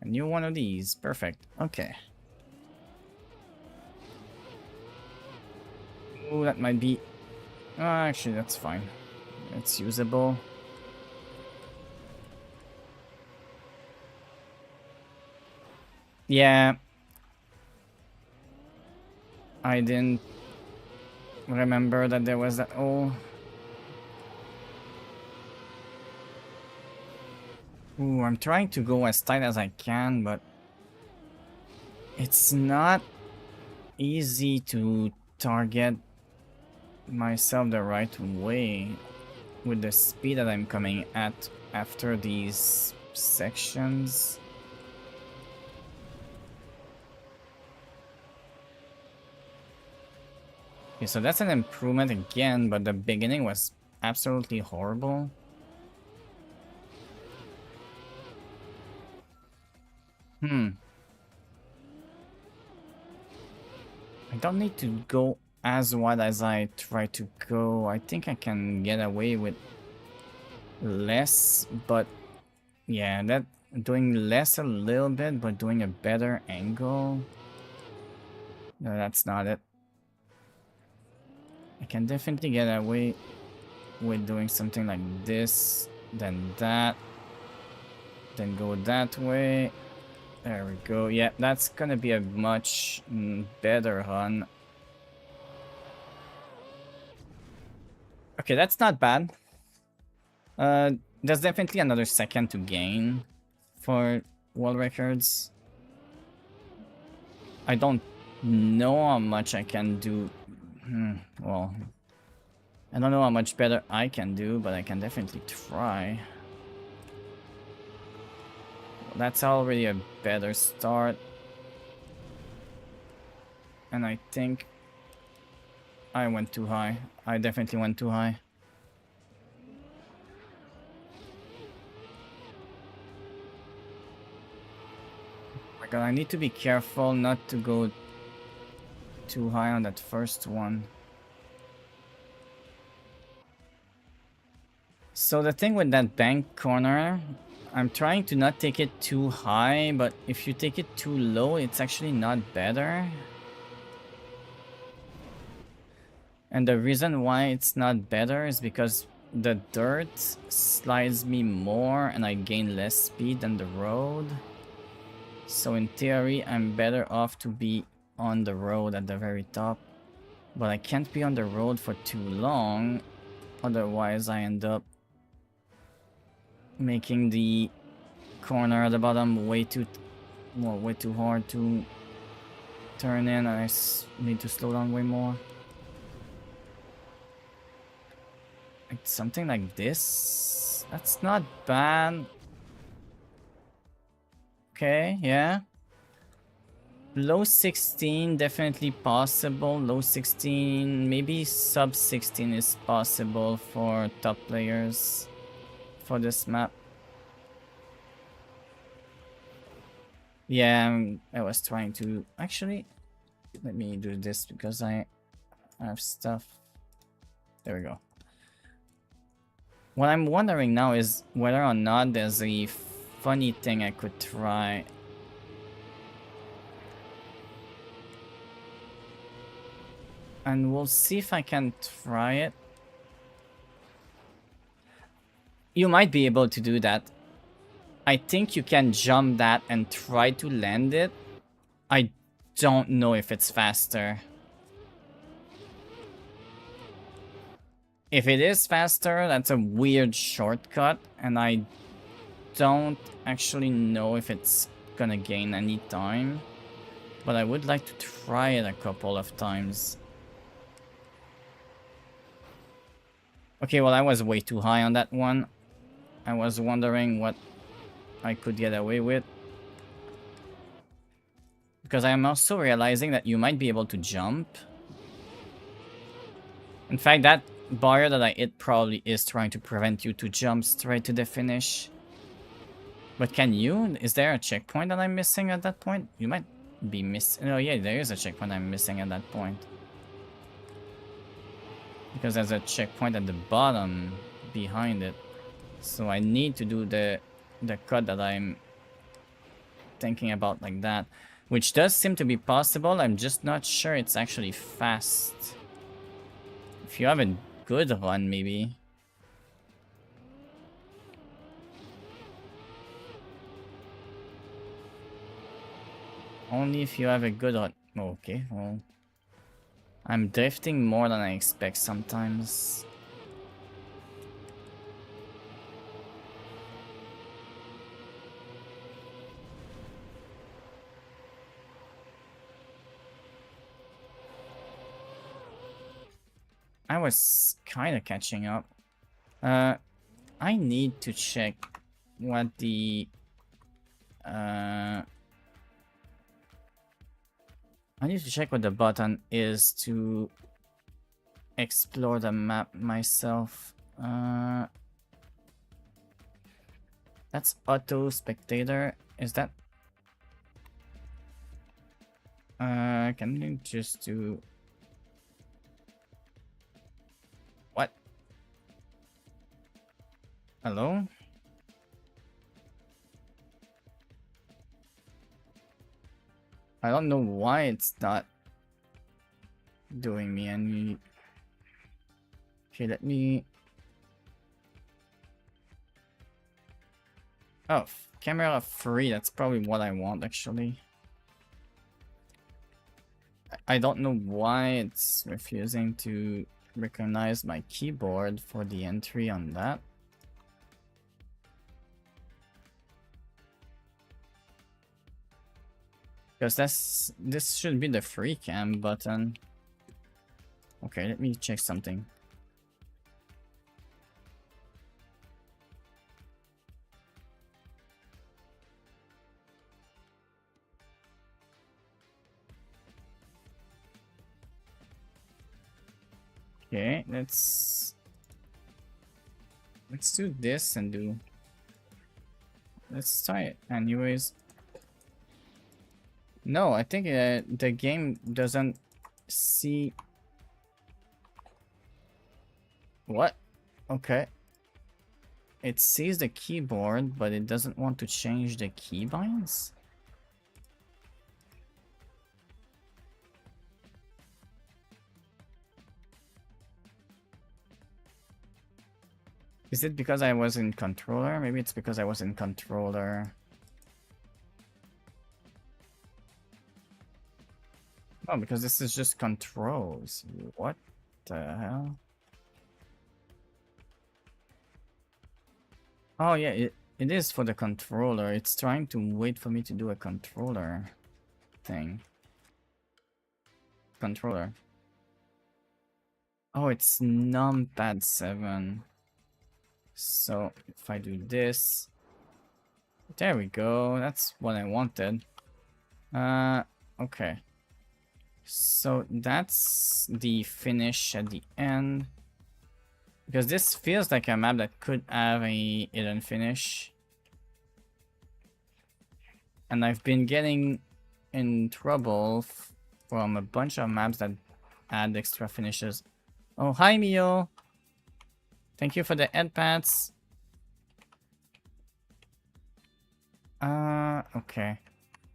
A new one of these. Perfect. Okay. Oh, that might be... actually, that's fine. It's usable. Yeah. I didn't remember that there was that... Oh. Ooh, I'm trying to go as tight as I can, but... It's not easy to target myself the right way with the speed that I'm coming at after these sections. Okay, so that's an improvement again, but the beginning was absolutely horrible. I don't need to go as wide as I try to go. I think I can get away with less, but yeah, that doing less a little bit, but doing a better angle. No, that's not it. I can definitely get away with doing something like this, then that, then go that way. There we go. Yeah, that's gonna be a much better run. Okay, that's not bad. There's definitely another second to gain for world records. I don't know how much I can do. Well, I don't know how much better I can do, but I can definitely try. that's already a better start. And I think I went too high. I definitely went too high. Oh my god, I need to be careful not to go too high on that first one. So the thing with that bank corner, I'm trying to not take it too high, but if you take it too low, it's actually not better. And the reason why it's not better is because the dirt slides me more and I gain less speed than the road. So in theory, I'm better off to be on the road at the very top. But I can't be on the road for too long, otherwise I end up making the corner at the bottom way too hard to turn in. I need to slow down way more. Like something like this. That's not bad. Okay, yeah. Low 16 definitely possible. Low 16, maybe sub 16 is possible for top players for this map. Yeah, I was trying to actually let me do this because I have stuff. There we go. What I'm wondering now is whether or not there's a funny thing I could try. And we'll see if I can try it. You might be able to do that. I think you can jump that and try to land it. I don't know if it's faster. If it is faster, that's a weird shortcut, and I don't actually know if it's gonna gain any time. But I would like to try it a couple of times. Okay, well, I was way too high on that one. I was wondering what I could get away with. Because I am also realizing that you might be able to jump. In fact, that bar that I hit probably is trying to prevent you to jump straight to the finish. But can you? Is there a checkpoint that I'm missing at that point? You might be missing. Oh yeah, there is a checkpoint I'm missing at that point. Because there's a checkpoint at the bottom behind it. So I need to do the cut that I'm thinking about like that. Which does seem to be possible. I'm just not sure it's actually fast. If you have a good run, maybe. Only if you have a good run. Okay, well. I'm drifting more than I expect sometimes. I was kind of catching up. I need to check what the... I need to check what the button is to explore the map myself. That's auto spectator. Is that... can you just do... What? Hello? I don't know why it's not doing me any... Okay, let me... Oh, camera free. That's probably what I want, actually. I don't know why it's refusing to recognize my keyboard for the entry on that. Because this should be the free cam button. Okay, let me check something. Okay, let's do this and do. Let's try it. Anyways. No, I think the game doesn't see. What? Okay. It sees the keyboard, but it doesn't want to change the keybinds? Is it because I was in controller? Maybe it's because I was in controller. Oh, because this is just controls. What the hell? Oh yeah, it is for the controller. It's trying to wait for me to do a controller thing. Controller. Oh, it's numpad 7. So if I do this, there we go. That's what I wanted. Okay. So that's the finish at the end. Because this feels like a map that could have a hidden finish. And I've been getting in trouble from a bunch of maps that add extra finishes. Oh, hi Mio! Thank you for the head pats. Okay.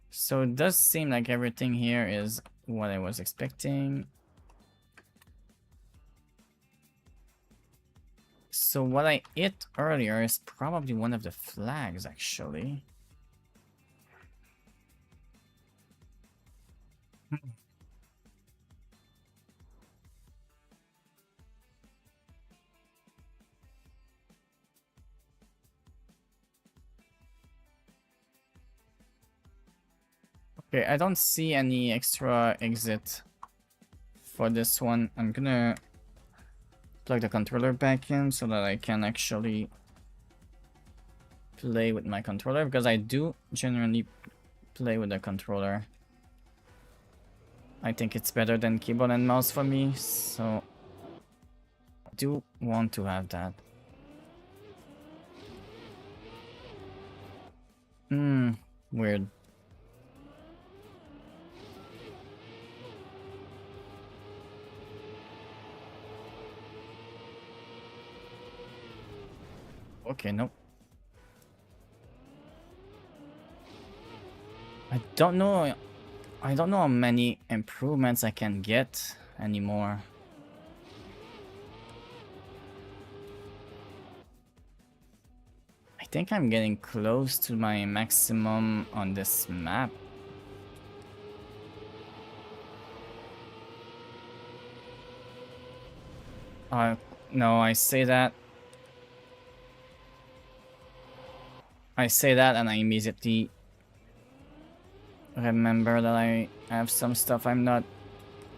So it does seem like everything here is what I was expecting. So what I hit earlier is probably one of the flags, actually. Okay, I don't see any extra exit for this one. I'm gonna plug the controller back in so that I can actually play with my controller, because I do generally play with the controller. I think it's better than keyboard and mouse for me, so I do want to have that. Weird. Okay, nope. I don't know how many improvements I can get anymore. I think I'm getting close to my maximum on this map. No, I say that and I immediately remember that I have some stuff I'm not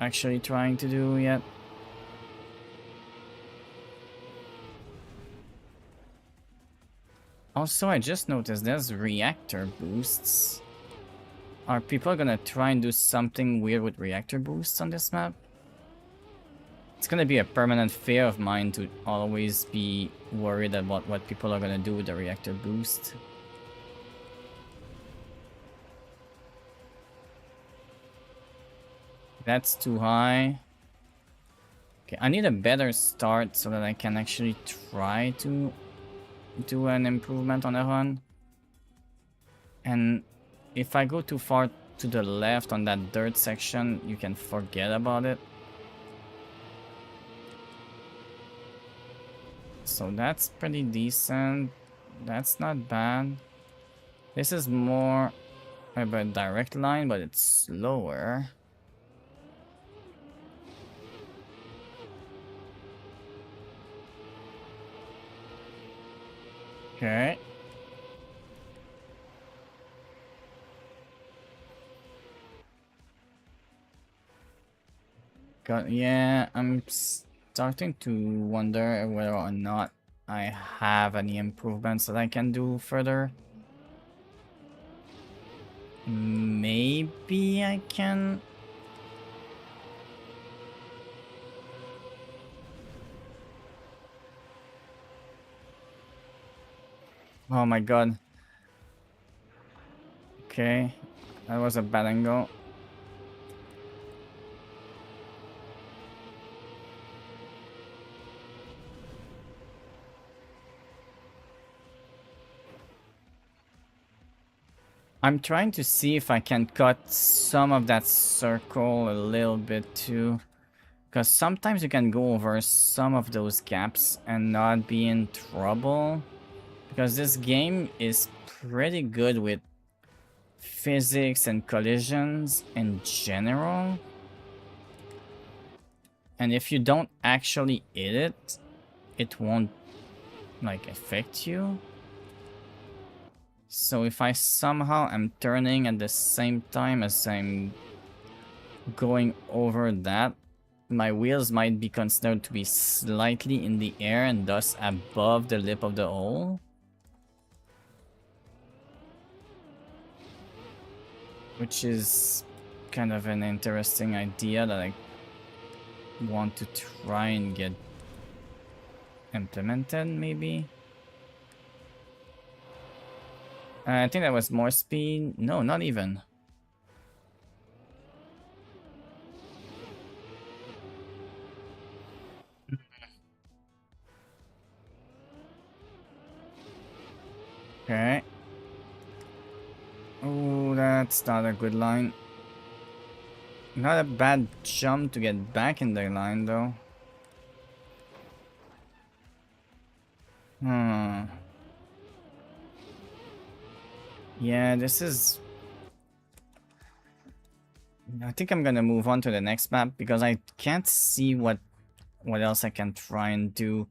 actually trying to do yet. Also, I just noticed there's reactor boosts. Are people gonna try and do something weird with reactor boosts on this map? It's gonna be a permanent fear of mine to always be worried about what people are gonna do with the reactor boost. That's too high. Okay, I need a better start so that I can actually try to do an improvement on a run. And if I go too far to the left on that dirt section, you can forget about it. So that's pretty decent. That's not bad. This is more of a direct line, but it's slower. Okay. Yeah, I'm starting to wonder whether or not I have any improvements that I can do further. Maybe I can... Oh my god. Okay. That was a bad angle. I'm trying to see if I can cut some of that circle a little bit too. Because sometimes you can go over some of those gaps and not be in trouble. Because this game is pretty good with physics and collisions in general. And if you don't actually hit it, it won't like affect you. So if I somehow am turning at the same time as I'm going over that, my wheels might be considered to be slightly in the air and thus above the lip of the hole. Which is kind of an interesting idea that I want to try and get implemented, maybe. I think that was more speed. No, not even. Okay. Oh, that's not a good line. Not a bad jump to get back in the line, though. Hmm. Yeah, this is... I think I'm gonna move on to the next map because I can't see what else I can try and do.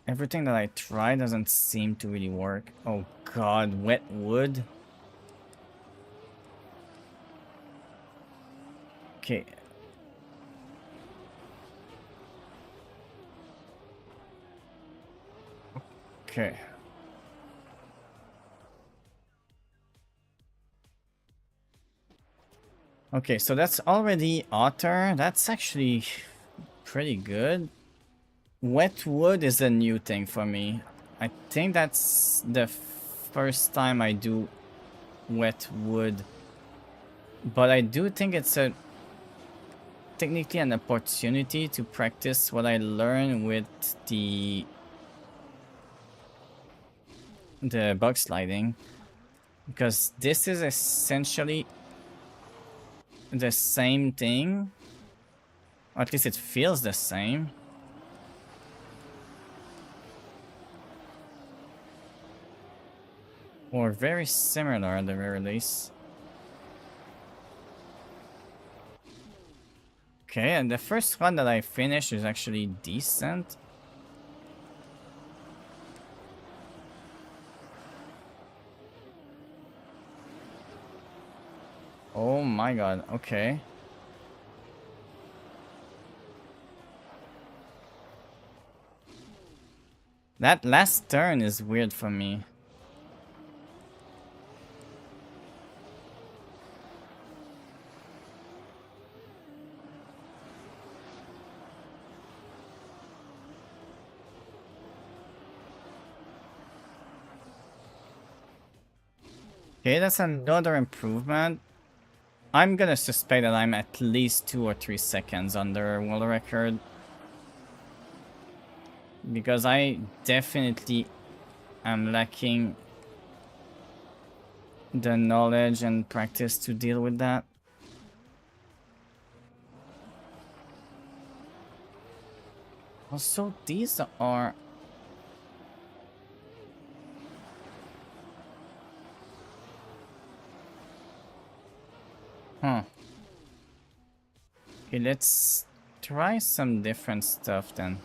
Everything that I try doesn't seem to really work. Oh god, wet wood? Okay. Okay. Okay, so that's already otter. That's actually pretty good. Wet wood is a new thing for me. I think that's the first time I do wet wood. But I do think it's a technically an opportunity to practice what I learned with the bug sliding. Because this is essentially the same thing. Or at least it feels the same. Or very similar at the very least. Okay, and the first one that I finished is actually decent. Oh my god, okay. That last turn is weird for me. Okay, that's another improvement. I'm gonna suspect that I'm at least 2 or 3 seconds under world record. Because I definitely am lacking the knowledge and practice to deal with that. Also, these are... Huh. Okay, let's try some different stuff then.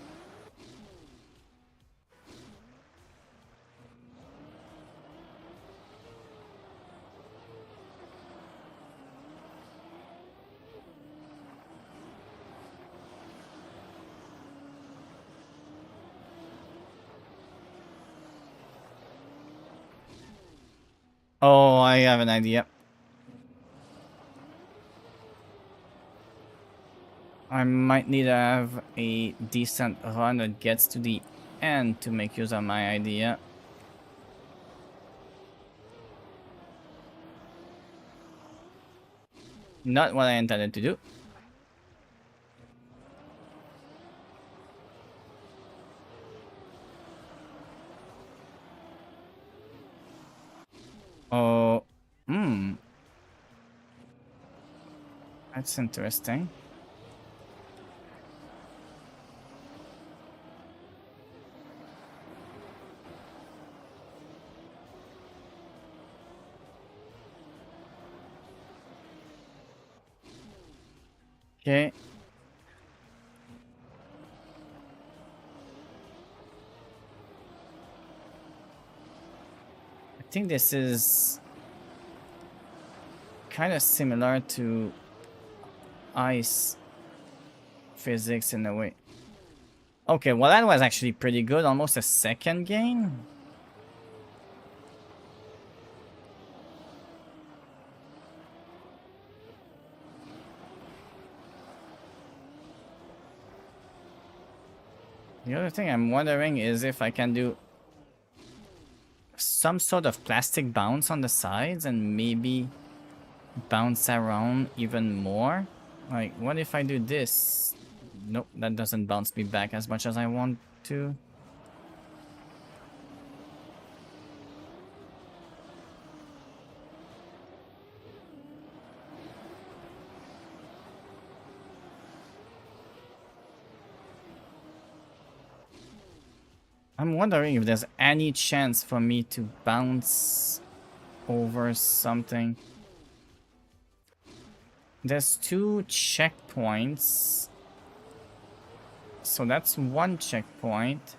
Oh, I have an idea. I might need to have a decent run that gets to the and to make use of my idea. Not what I intended to do. Oh, that's interesting. Okay. I think this is kind of similar to ice physics in a way. Okay, well that was actually pretty good. Almost a second gain. The other thing I'm wondering is if I can do some sort of plastic bounce on the sides and maybe bounce around even more. Like, what if I do this? Nope, that doesn't bounce me back as much as I want to. I'm wondering if there's any chance for me to bounce over something. There's 2 checkpoints. So that's 1 checkpoint.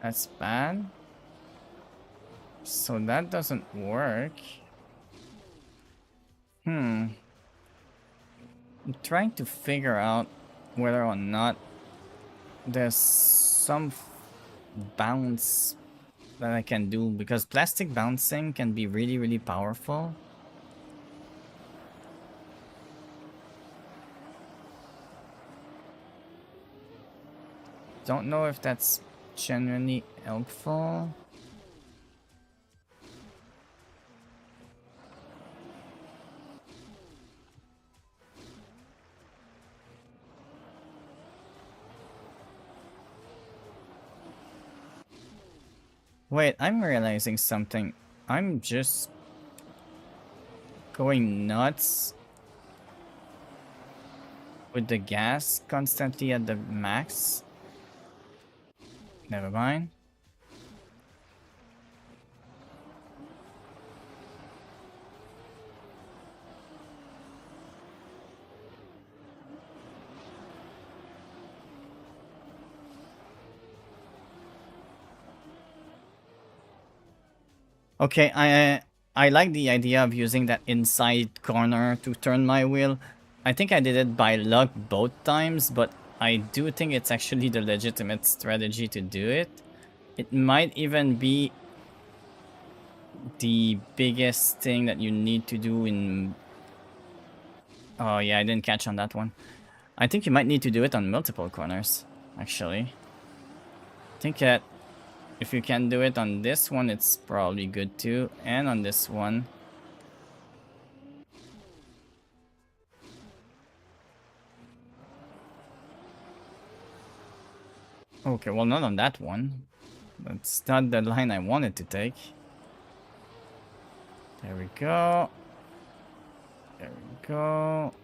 That's bad. So that doesn't work. I'm trying to figure out whether or not there's some bounce that I can do, because plastic bouncing can be really, really powerful. Don't know if that's genuinely helpful. Wait, I'm realizing something. I'm just going nuts with the gas constantly at the max. Never mind. Okay, I like the idea of using that inside corner to turn my wheel. I think I did it by luck both times, but I do think it's actually the legitimate strategy to do it. It might even be the biggest thing that you need to do in... Oh yeah, I didn't catch on that one. I think you might need to do it on multiple corners, actually. I think that if you can do it on this one, it's probably good too. And on this one. Okay, well, not on that one. That's not the line I wanted to take. There we go. There we go.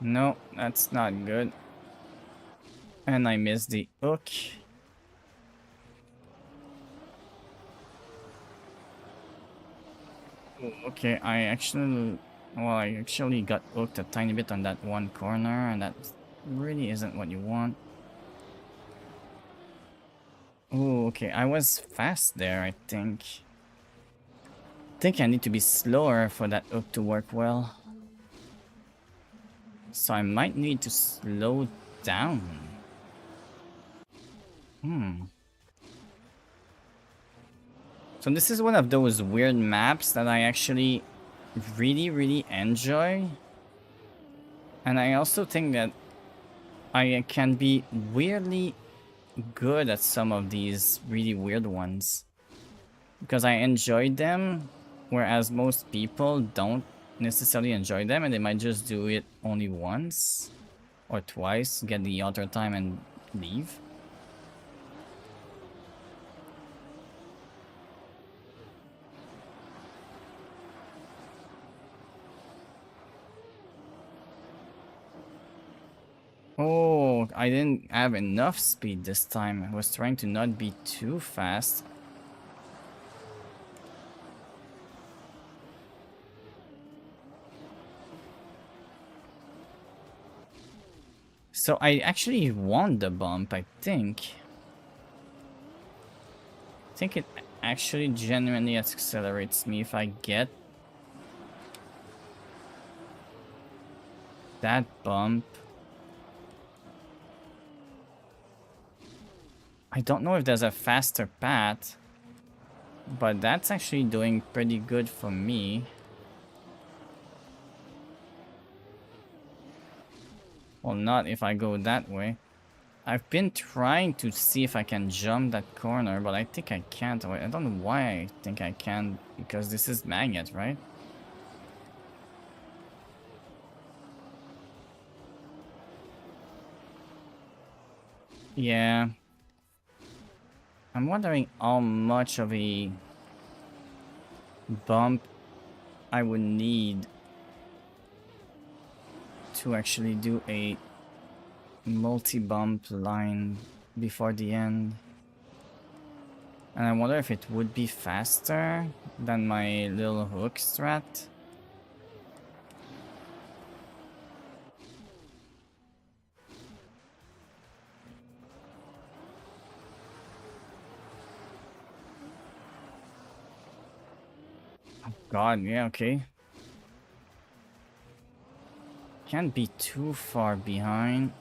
No, that's not good. And I missed the hook. Okay, I actually... Well, I actually got hooked a tiny bit on that one corner, and that really isn't what you want. Oh, okay, I was fast there, I think. I think I need to be slower for that hook to work well. So I might need to slow down. So this is one of those weird maps that I actually really enjoy. And I also think that I can be weirdly good at some of these really weird ones. Because I enjoyed them, whereas most people don't necessarily enjoy them and they might just do it only once or twice, get the other time and leave. Oh, I didn't have enough speed this time. I was trying to not be too fast. So I actually won the bump, I think. I think it actually genuinely accelerates me if I get that bump. I don't know if there's a faster path, but that's actually doing pretty good for me. Well, not if I go that way. I've been trying to see if I can jump that corner, but I think I can't. I don't know why I think I can, because this is magnet, right? Yeah. I'm wondering how much of a bump I would need to actually do a multi-bump line before the end. And I wonder if it would be faster than my little hook strat. Oh God, yeah, okay. Can't be too far behind.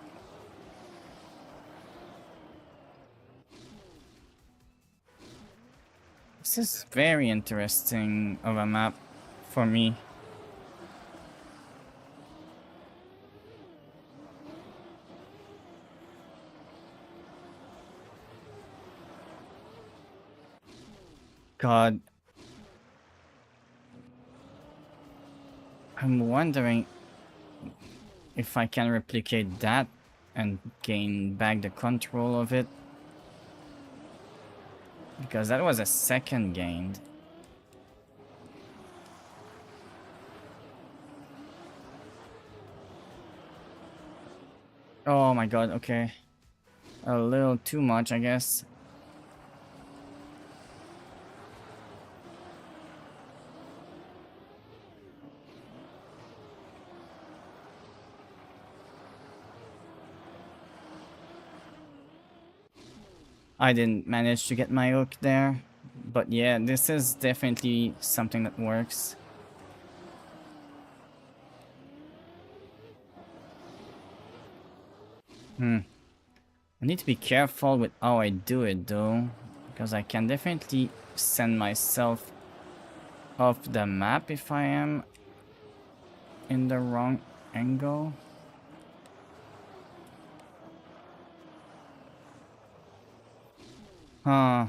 This is very interesting of a map for me. God. I'm wondering if I can replicate that and gain back the control of it. Because that was a second gained. Oh my God, okay. A little too much, I guess. I didn't manage to get my hook there. But yeah, this is definitely something that works. I need to be careful with how I do it though. Because I can definitely send myself off the map if I am in the wrong angle. Huh.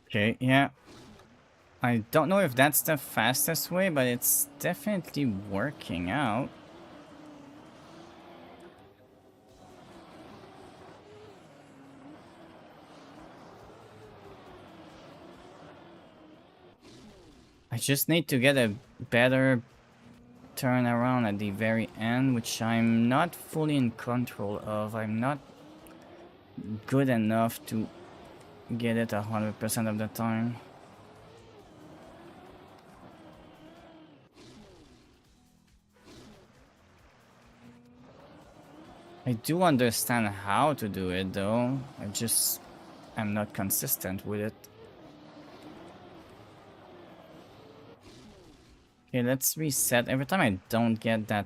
Okay, yeah. I don't know if that's the fastest way, but it's definitely working out. I just need to get a better turn around at the very end, which I'm not fully in control of. I'm not good enough to get it 100% of the time. I do understand how to do it though. I just am not consistent with it. Okay, let's reset. Every time I don't get that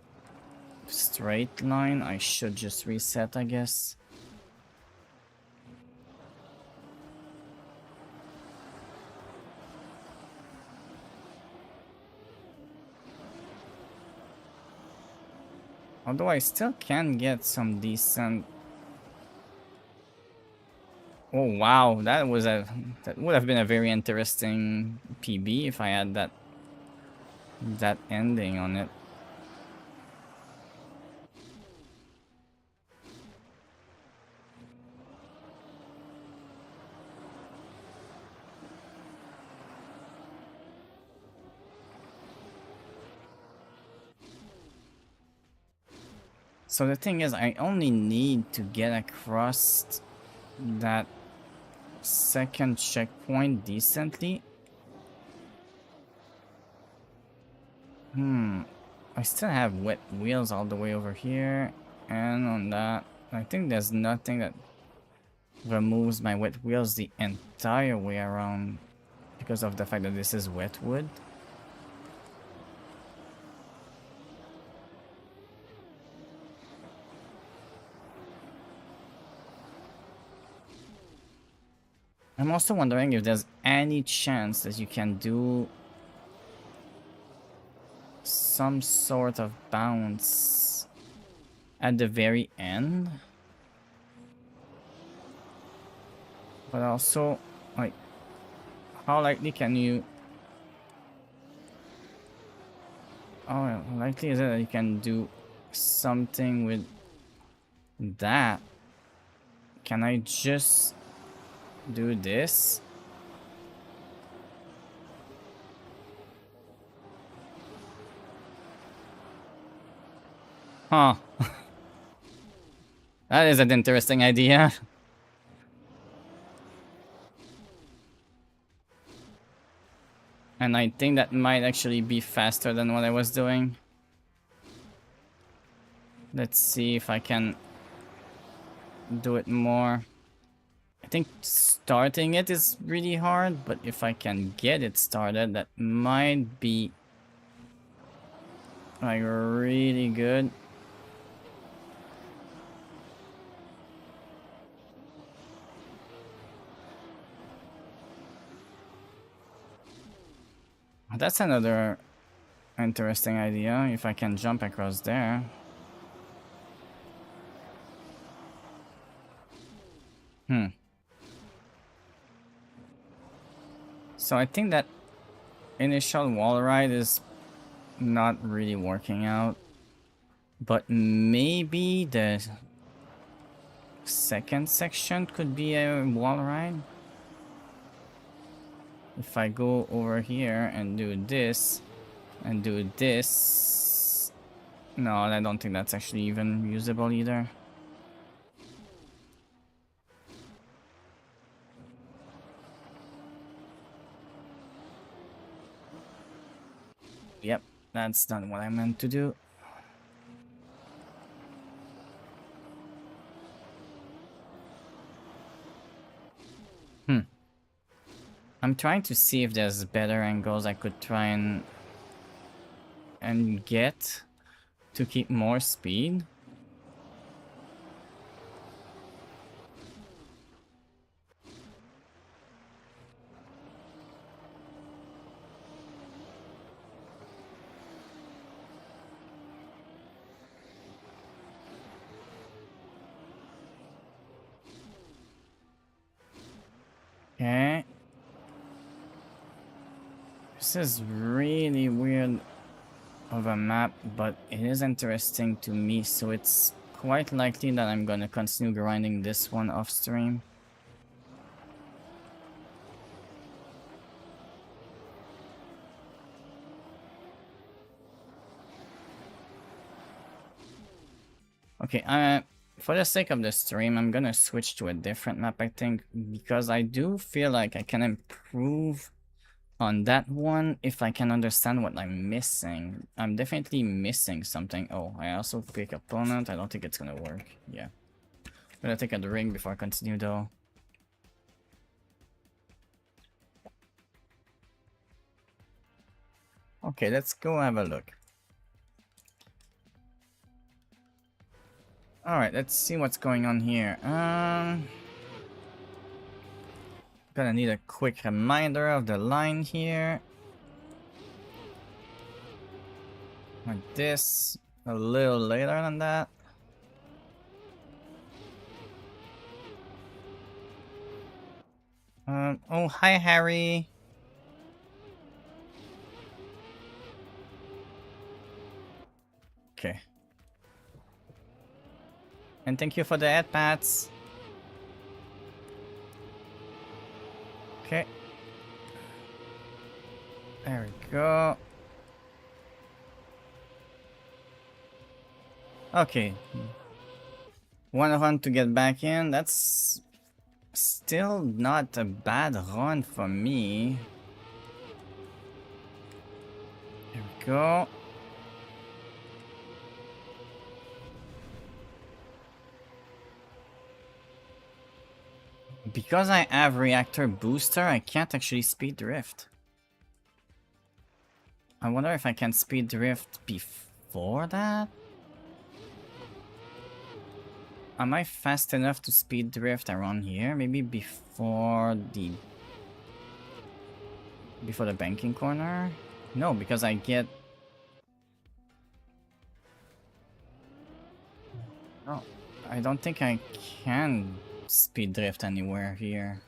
straight line, I should just reset, I guess. Although I still can get some decent... Oh wow, that would have been a very interesting PB if I had that ending on it. So the thing is, I only need to get across that second checkpoint decently. I still have wet wheels all the way over here, and on that, I think there's nothing that removes my wet wheels the entire way around because of the fact that this is wet wood. I'm also wondering if there's any chance that you can do some sort of bounce at the very end. But also, like, how likely can you... How likely is it that you can do something with that? Can I just do this? Huh. That is an interesting idea. And I think that might actually be faster than what I was doing. Let's see if I can do it more. I think starting it is really hard, but if I can get it started, that might be like really good. That's another interesting idea, if I can jump across there. So I think that initial wall ride is not really working out. But maybe the second section could be a wall ride. If I go over here and do this and do this... No, I don't think that's actually even usable either. Yep, that's not what I meant to do. I'm trying to see if there's better angles I could try and get to keep more speed. Okay. This is really weird of a map, but it is interesting to me, so it's quite likely that I'm gonna continue grinding this one off stream. Okay, for the sake of the stream, I'm gonna switch to a different map, I think, because I do feel like I can improve on that one if I can understand what I'm missing. I'm definitely missing something. Oh, I also pick opponent. I don't think it's gonna work. Yeah. I'm gonna take a ring before I continue though. Okay, let's go have a look. Alright, let's see what's going on here. Gonna need a quick reminder of the line here. Like this. A little later than that. Oh, hi, Harry. Okay. And thank you for the ad pats. Okay. There we go. Okay. One of them to get back in. That's still not a bad run for me. There we go. Because I have reactor booster, I can't actually speed drift. I wonder if I can speed drift before that? Am I fast enough to speed drift around here? Maybe before the banking corner? No, because I get... Oh, I don't think I can speed drift anywhere here.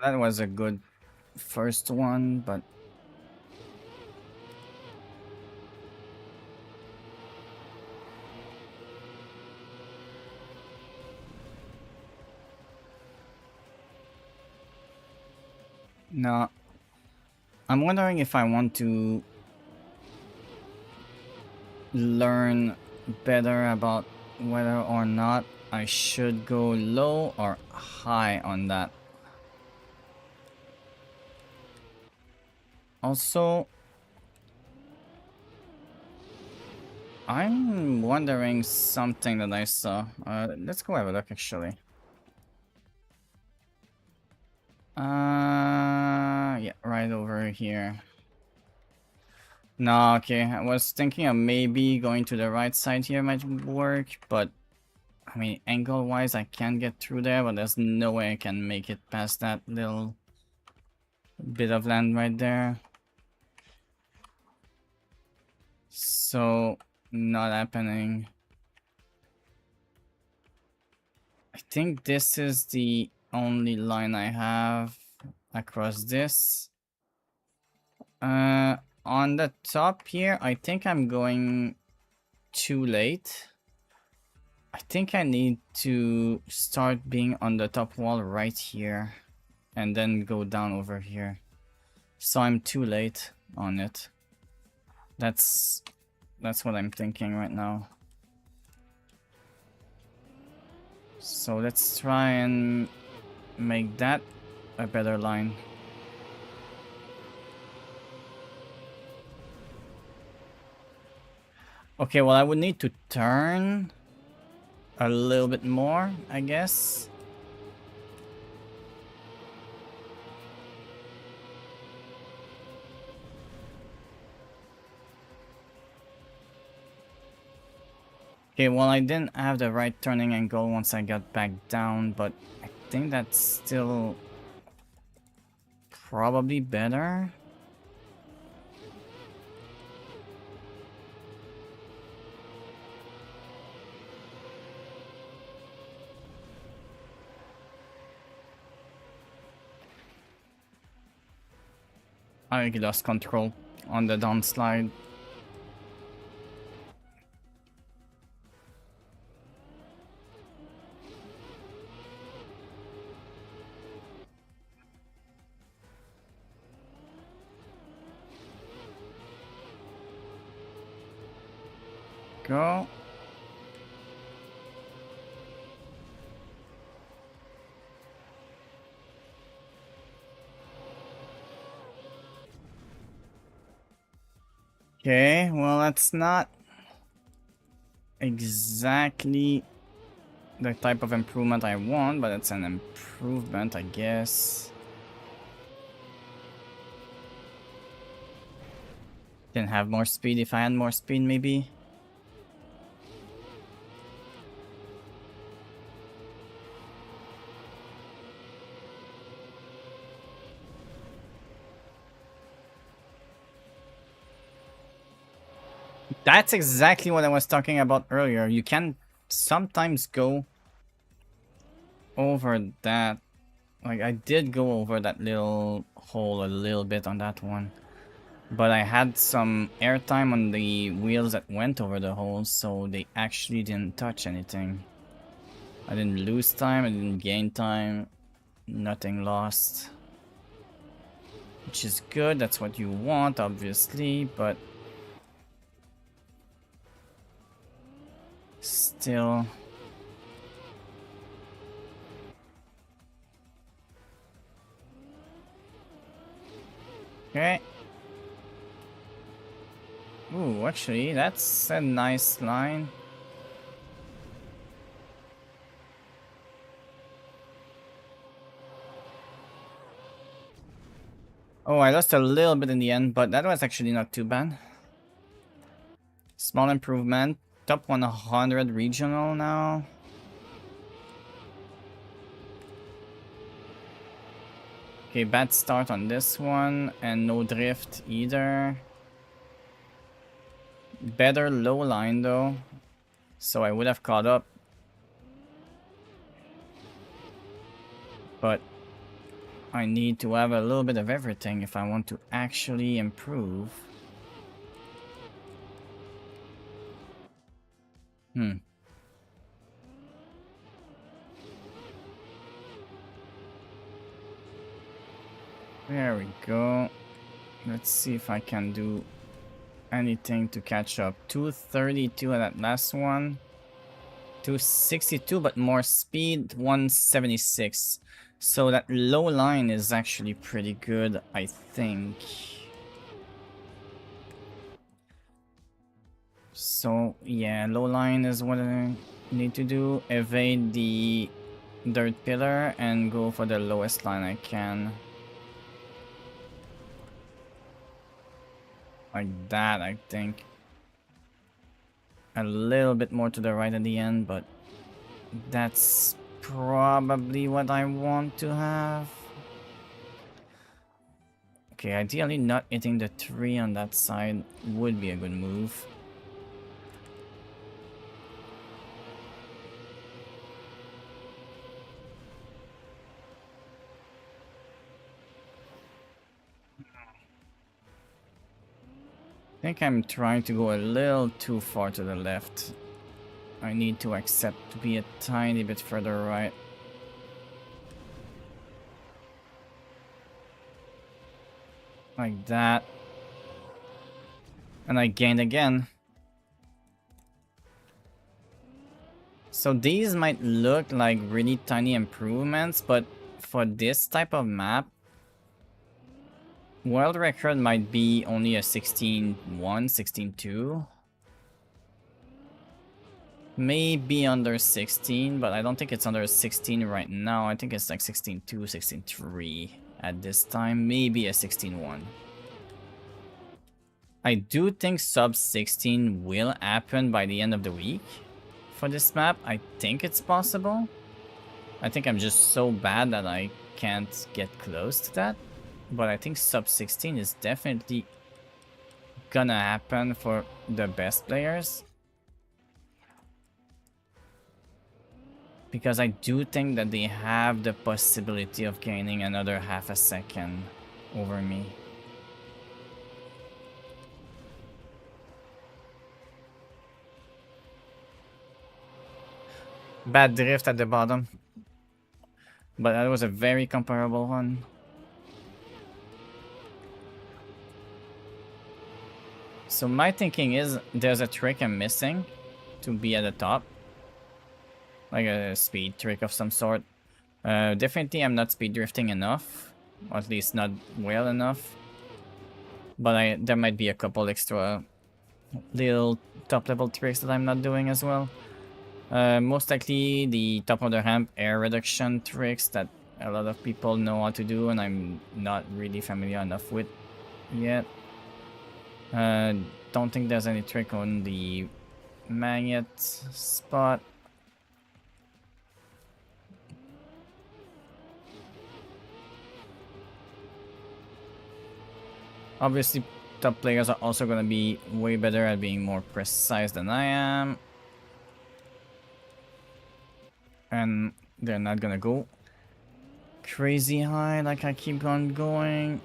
That was a good first one, but... No. I'm wondering if I want to learn better about whether or not I should go low or high on that. Also, I'm wondering something that I saw. Let's go have a look actually. Yeah, right over here. No, okay. I was thinking of maybe going to the right side here might work, but I mean, angle-wise, I can get through there, but there's no way I can make it past that little bit of land right there. So, not happening. I think this is the only line I have across this. On the top here, I think I'm going too late. I think I need to start being on the top wall right here and then go down over here. So I'm too late on it. That's what I'm thinking right now. So let's try and make that a better line. Okay, well I would need to turn a little bit more, I guess. Okay, well I didn't have the right turning angle once I got back down, but I think that's still probably better. I lost control on the downslide. Go. Okay, well that's not exactly the type of improvement I want, but it's an improvement, I guess. Can have more speed if I had more speed, maybe. That's exactly what I was talking about earlier. You can sometimes go over that. Like, I did go over that little hole a little bit on that one. But I had some airtime on the wheels that went over the holes, so they actually didn't touch anything. I didn't lose time, I didn't gain time. Nothing lost. Which is good, that's what you want, obviously, but... still... Okay. Ooh, actually, that's a nice line. Oh, I lost a little bit in the end, but that was actually not too bad. Small improvement. Top 100 regional now. Okay, bad start on this one, and no drift either. Better low line though, so I would have caught up. But I need to have a little bit of everything if I want to actually improve. There we go. Let's see if I can do anything to catch up. 232 at that last one. 262, but more speed. 176. So that low line is actually pretty good, I think. So yeah, low line is what I need to do. Evade the dirt pillar and go for the lowest line I can. Like that, I think. A little bit more to the right at the end, but that's probably what I want to have. Okay, ideally not hitting the tree on that side would be a good move. I think I'm trying to go a little too far to the left. I need to accept to be a tiny bit further right. Like that. And I gained again. So these might look like really tiny improvements, but for this type of map, world record might be only a 16.1, 16.2. Maybe under 16, but I don't think it's under 16 right now. I think it's like 16.2, 16.3 at this time. Maybe a 16.1. I do think sub 16 will happen by the end of the week for this map. I think it's possible. I think I'm just so bad that I can't get close to that. But I think sub 16 is definitely gonna happen for the best players. Because I do think that they have the possibility of gaining another half a second over me. Bad drift at the bottom. But that was a very comparable one. So my thinking is there's a trick I'm missing to be at the top. Like a speed trick of some sort. Definitely I'm not speed drifting enough. Or at least not well enough. But there might be a couple extra little top level tricks that I'm not doing as well. Most likely the top of the ramp air reduction tricks that a lot of people know how to do and I'm not really familiar enough with yet. Don't think there's any trick on the magnet spot. Obviously, top players are also going to be way better at being more precise than I am. And they're not going to go crazy high like I keep on going.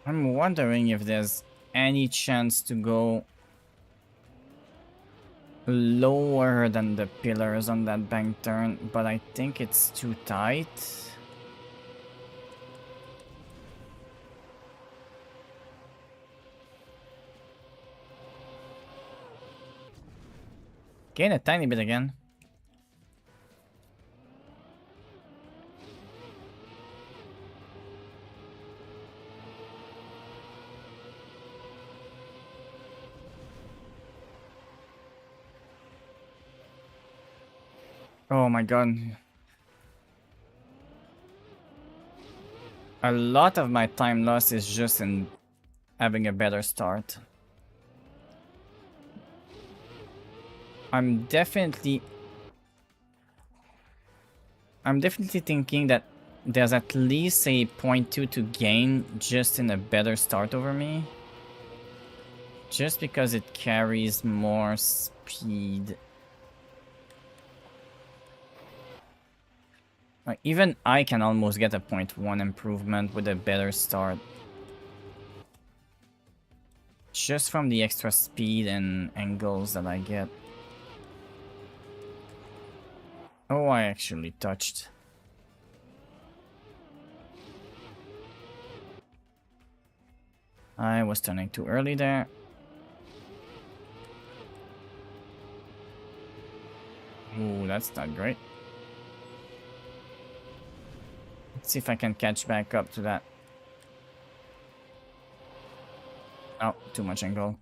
I'm wondering if there's any chance to go lower than the pillars on that bank turn, but I think it's too tight. Gain a tiny bit again. Oh my god. A lot of my time loss is just in having a better start. I'm definitely thinking that there's at least a 0.2 to gain just in a better start over me. Just because it carries more speed. Like, even I can almost get a 0.1 improvement with a better start. Just from the extra speed and angles that I get. Oh, I actually touched. I was turning too early there. Ooh, that's not great. Let's see if I can catch back up to that. Oh, too much angle.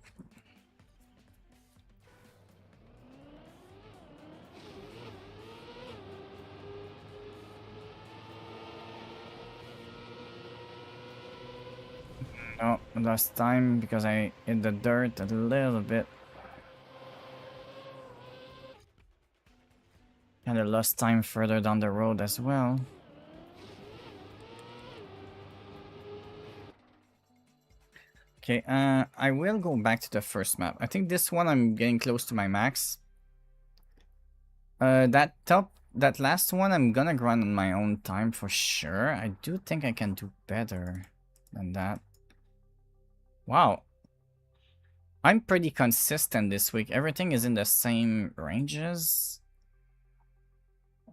Oh, lost time because I hit the dirt a little bit. And I lost time further down the road as well. Okay, I will go back to the first map. I think this one I'm getting close to my max. That last one I'm gonna grind on my own time for sure. I do think I can do better than that. Wow. I'm pretty consistent this week. Everything is in the same ranges.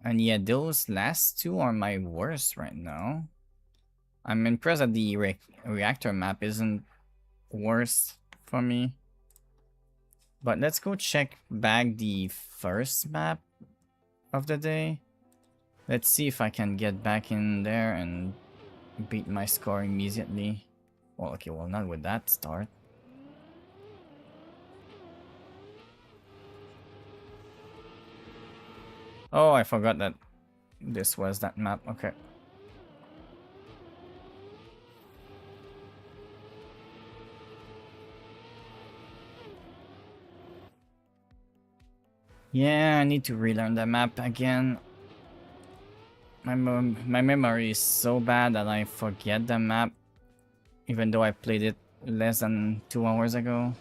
And yeah, those last two are my worst right now. I'm impressed that the reactor map isn't worse for me. But let's go check back the first map of the day. Let's see if I can get back in there and beat my score immediately. Well, okay, well, not with that start. Oh, I forgot that this was that map. Okay. Yeah, I need to relearn the map again. My memory is so bad that I forget the map, even though I played it less than 2 hours ago.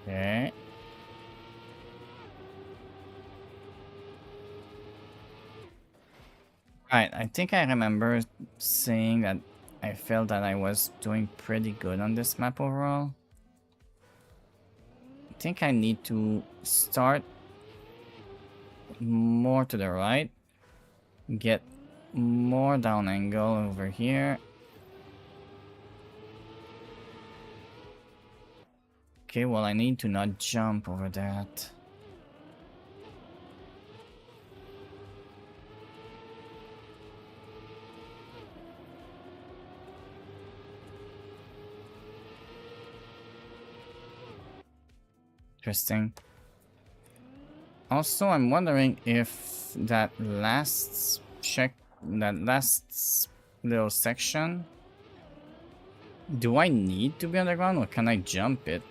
Okay. Right, I think I remember saying that I felt that I was doing pretty good on this map overall. I think I need to start more to the right, get more down angle over here. Okay, well, I need to not jump over that. interesting. Also, I'm wondering if that last little section, do I need to be underground or can I jump it?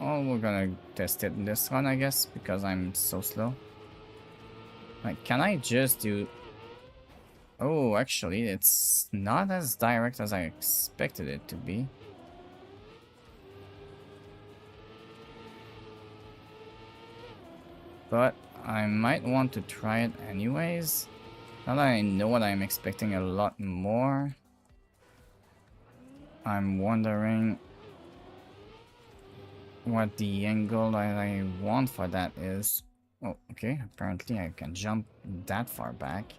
Oh, we're gonna test it in this one, I guess, because I'm so slow. Like, can I just do... Oh, actually, it's not as direct as I expected it to be. But I might want to try it anyways. Now that I know what I'm expecting a lot more, I'm wondering what the angle that I want for that is. Oh, okay, apparently I can jump that far back.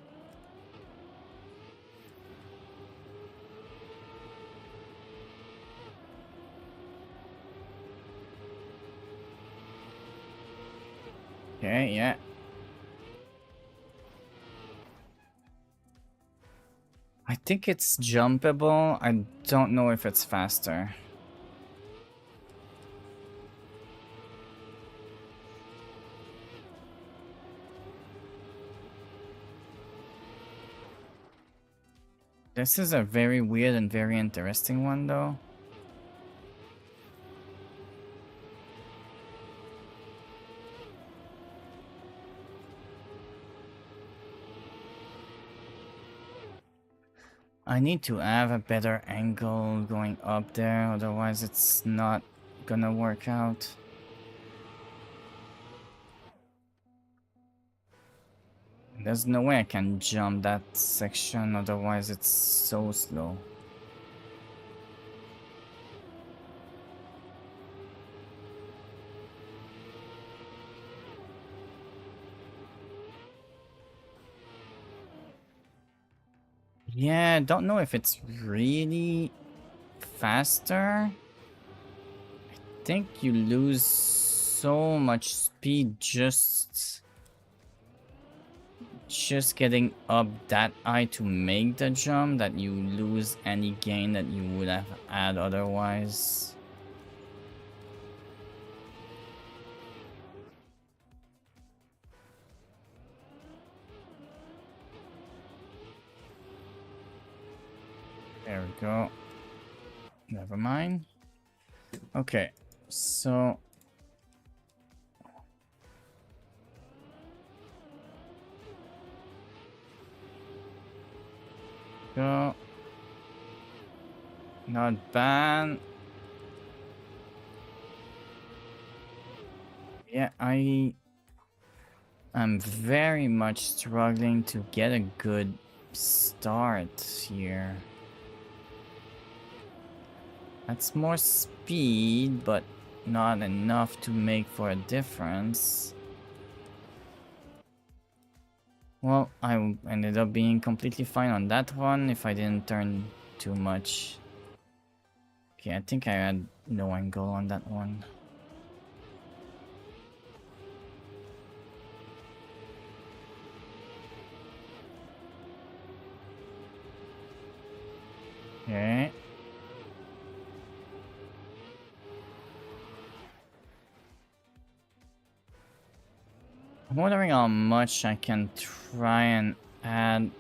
Okay, yeah. I think it's jumpable. I don't know if it's faster. This is a very weird and very interesting one, though. I need to have a better angle going up there, otherwise it's not gonna work out. There's no way I can jump that section, otherwise it's so slow. Yeah, don't know if it's really faster. I think you lose so much speed just getting up that high to make the jump that you lose any gain that you would have had otherwise. There we go. Never mind. Okay, so go. Not bad. Yeah, I'm very much struggling to get a good start here. That's more speed, but not enough to make for a difference. Well, I ended up being completely fine on that one if I didn't turn too much. Okay, I think I had no angle on that one. Okay. I'm wondering how much I can try and add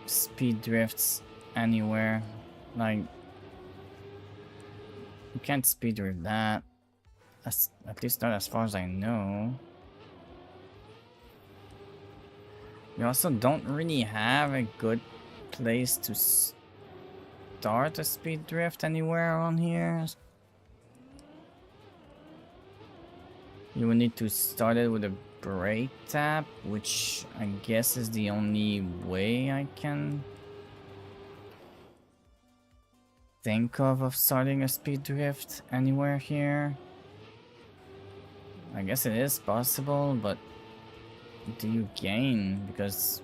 speed drifts anywhere. Like, you can't speed drift that. At least not as far as I know. We also don't really have a good place to start a speed drift anywhere on here. You will need to start it with a brake tap, which I guess is the only way I can think of starting a speed drift anywhere here. I guess it is possible, but do you gain? Because...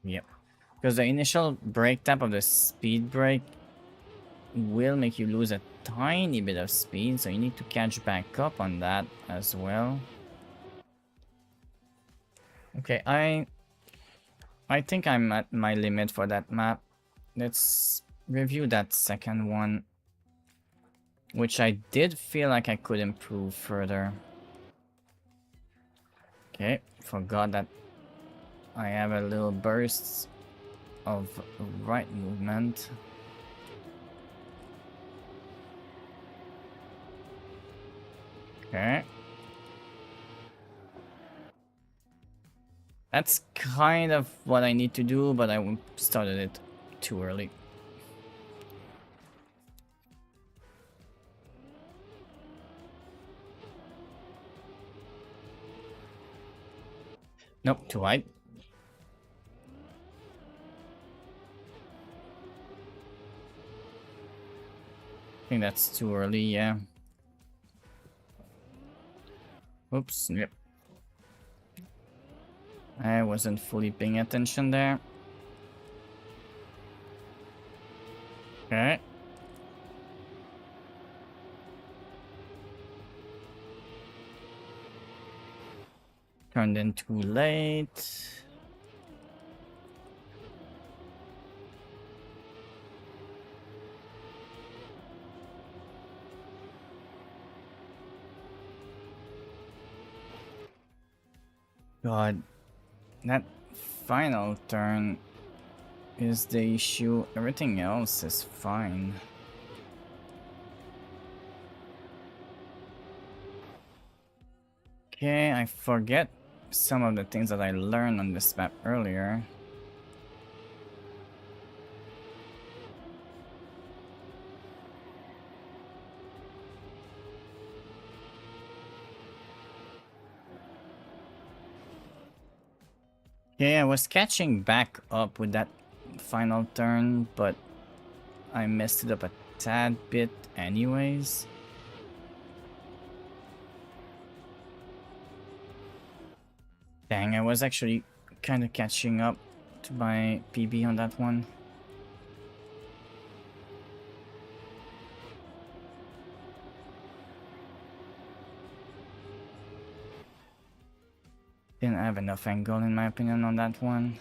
Yep. Because the initial brake tap of the speed brake will make you lose a tiny bit of speed, so you need to catch back up on that as well. Okay, I think I'm at my limit for that map. let's review that second one, which I did feel like I could improve further. Okay, forgot that I have a little burst of right movement. Okay. That's kind of what I need to do, but I started it too early. Nope, too wide. I think that's too early, yeah. Oops, yep. I wasn't fully paying attention there. Okay. Turned in too late. God, that final turn is the issue. Everything else is fine. Okay, I forget some of the things that I learned on this map earlier. Yeah, I was catching back up with that final turn, but I messed it up a tad bit anyways. Dang, I was actually kind of catching up to my PB on that one. Didn't have enough angle in my opinion on that one.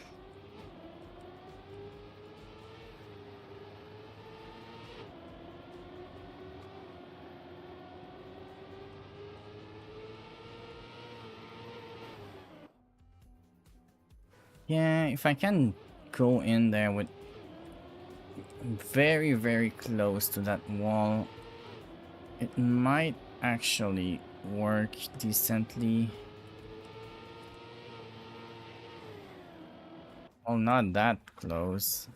Yeah, if I can go in there with very, very close to that wall, it might actually work decently. Well, not that close.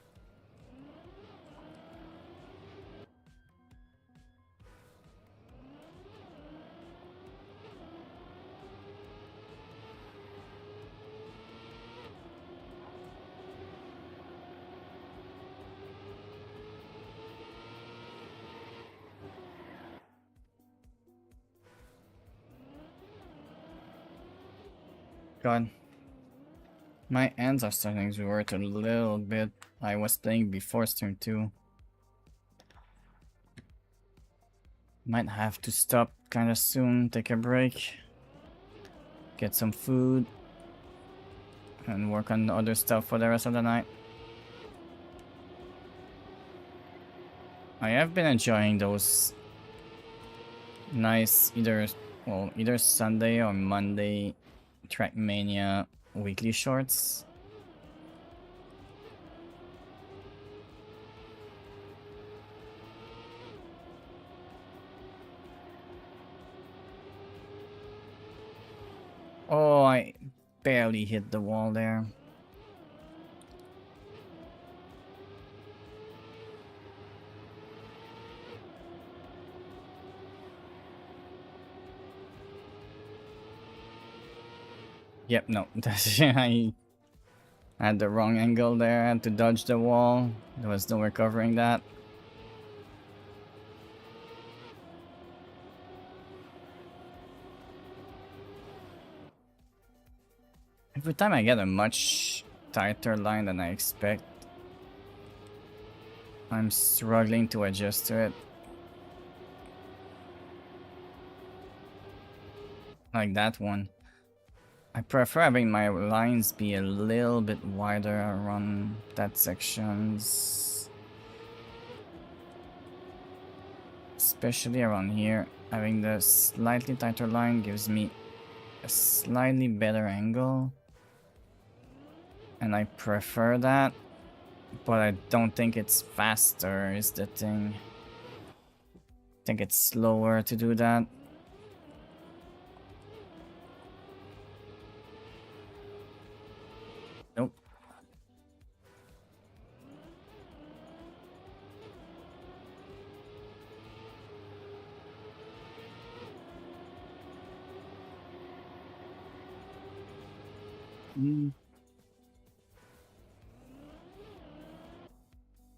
God. My hands are starting to hurt a little bit. I was playing before turn 2. Might have to stop kinda soon, take a break. Get some food. And work on other stuff for the rest of the night. I have been enjoying those nice either Sunday or Monday Trackmania weekly shorts. Oh, I barely hit the wall there. Yep, no, I had the wrong angle there. I had to dodge the wall. There was no recovering that. Every time I get a much tighter line than I expect, I'm struggling to adjust to it. Like that one. I prefer having my lines be a little bit wider around that sections. especially around here. Having the slightly tighter line gives me a slightly better angle, and I prefer that, but I don't think it's faster is the thing. I think it's slower to do that. Nope. Mm.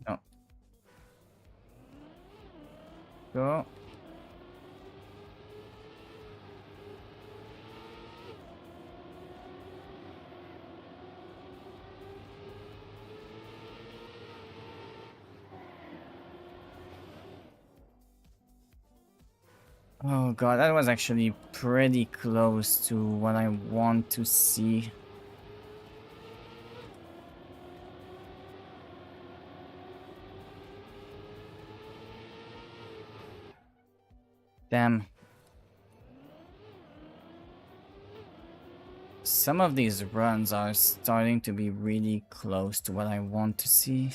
No. Go. Oh god, that was actually pretty close to what I want to see. Damn. Some of these runs are starting to be really close to what I want to see.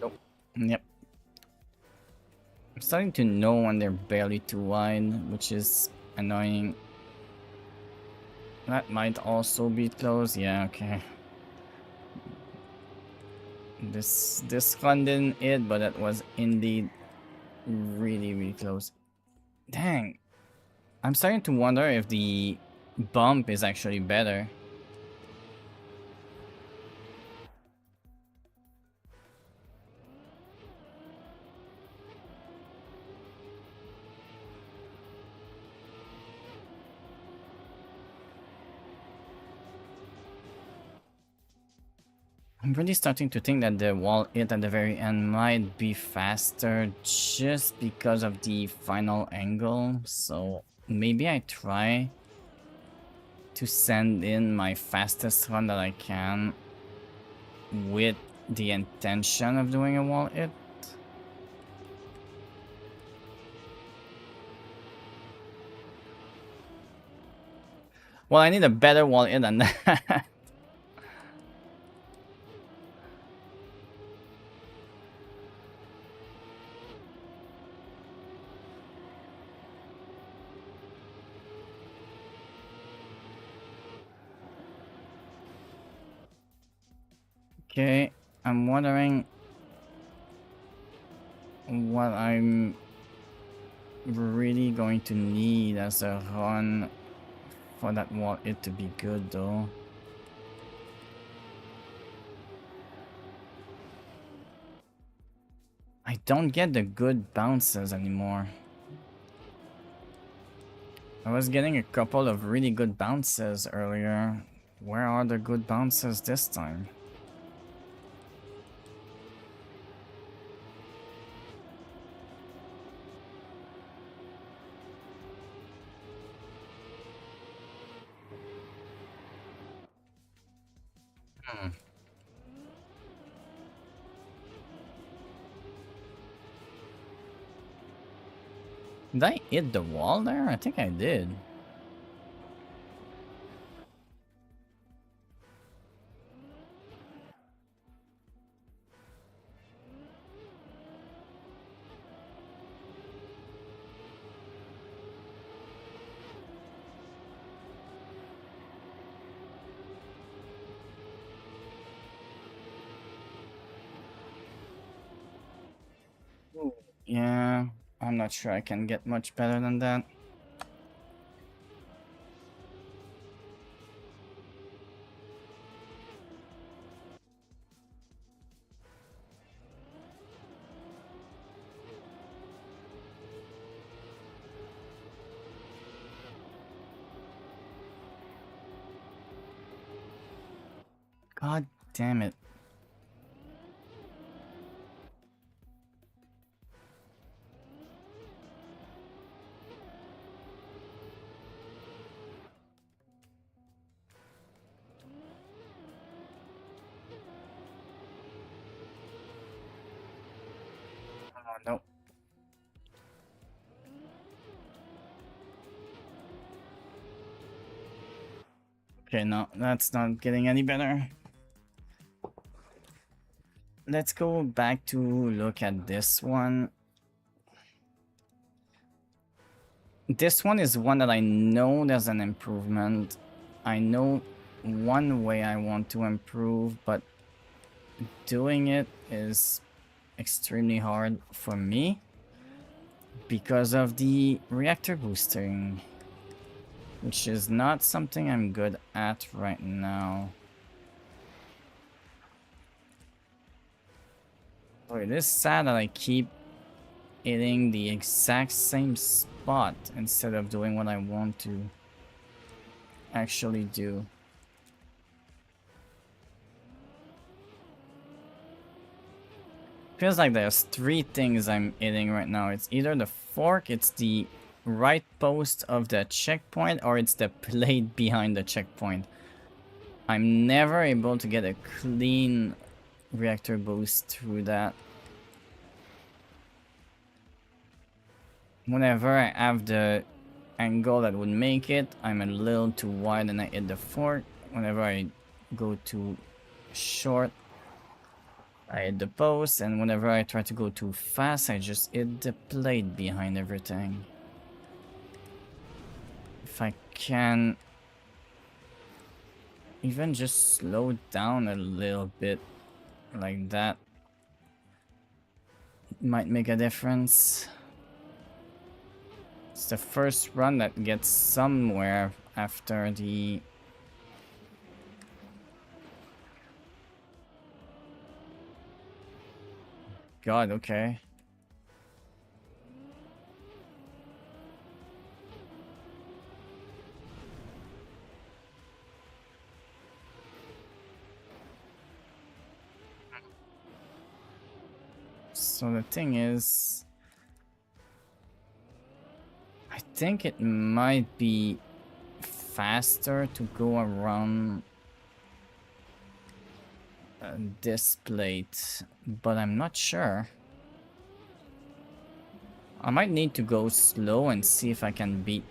Nope. Yep. I'm starting to know when they're barely too wide, which is annoying. That might also be close. Yeah, okay. This one didn't hit, but that was indeed really close. Dang. I'm starting to wonder if the bump is actually better. I'm really starting to think that the wall hit at the very end might be faster just because of the final angle. So maybe I try to send in my fastest run that I can with the intention of doing a wall hit. Well, I need a better wall hit than that. Okay, I'm wondering what I'm really going to need as a run for that wall hit to be good though. I don't get the good bounces anymore. I was getting a couple of really good bounces earlier. Where are the good bounces this time? Hmm. Did I hit the wall there? I think I did. Ooh. Yeah, I'm not sure I can get much better than that. God damn it. Oh no. Okay, no, that's not getting any better. Let's go back to look at this one. This one is one that I know there's an improvement. I know one way I want to improve, but doing it is extremely hard for me because of the reactor boosting, which is not something I'm good at right now. Oh, it is sad that I keep hitting the exact same spot instead of doing what I want to actually do. Feels like there's three things I'm hitting right now. It's either the fork, it's the right post of the checkpoint, or it's the plate behind the checkpoint. I'm never able to get a clean reactor boost through that. Whenever I have the angle that would make it, I'm a little too wide and I hit the fork. Whenever I go too short, I hit the post, and whenever I try to go too fast, I just hit the plate behind everything. If I can even just slow down a little bit like that, it might make a difference. It's the first run that gets somewhere after the... God, okay. So the thing is, I think it might be faster to go around this plate, but I'm not sure. I might need to go slow and see if I can beat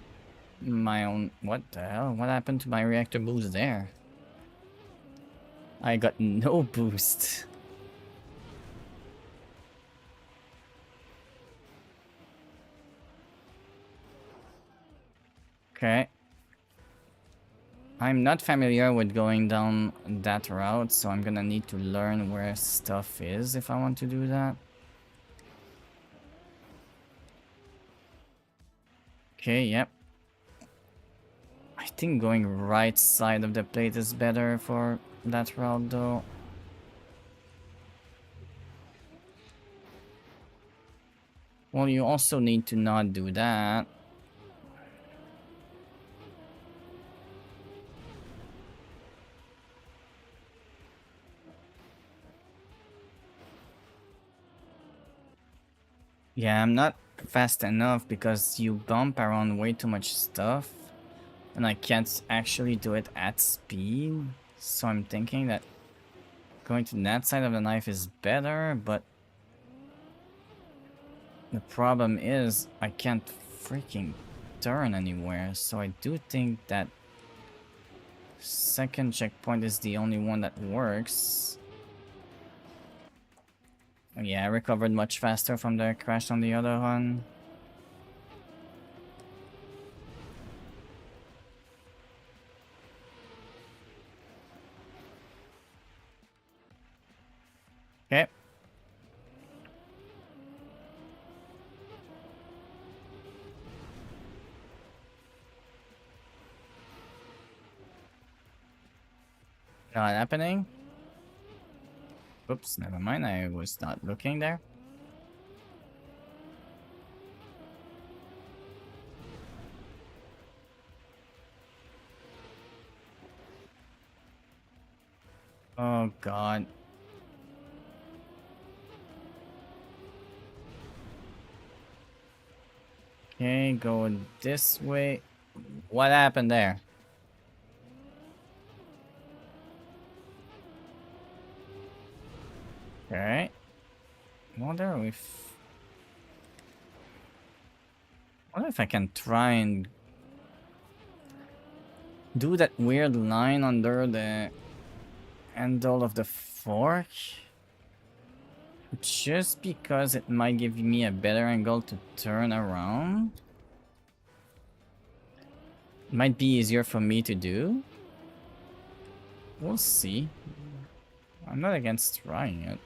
my own... What the hell? What happened to my reactor boost there? I got no boost. Okay. I'm not familiar with going down that route, so I'm gonna need to learn where stuff is if I want to do that. Okay, yep. I think going right side of the plate is better for that route though. Well, you also need to not do that. Yeah, I'm not fast enough because you bump around way too much stuff. And I can't actually do it at speed. So I'm thinking that going to that side of the knife is better, but the problem is I can't freaking turn anywhere. So I do think that second checkpoint is the only one that works. Yeah, I recovered much faster from the crash on the other one. Okay. Not happening. Oops, never mind. I was not looking there. Oh god. Okay, go this way. What happened there? Alright. Wonder if I can try and do that weird line under the handle of the fork. Just because it might give me a better angle to turn around. Might be easier for me to do. We'll see. I'm not against trying it.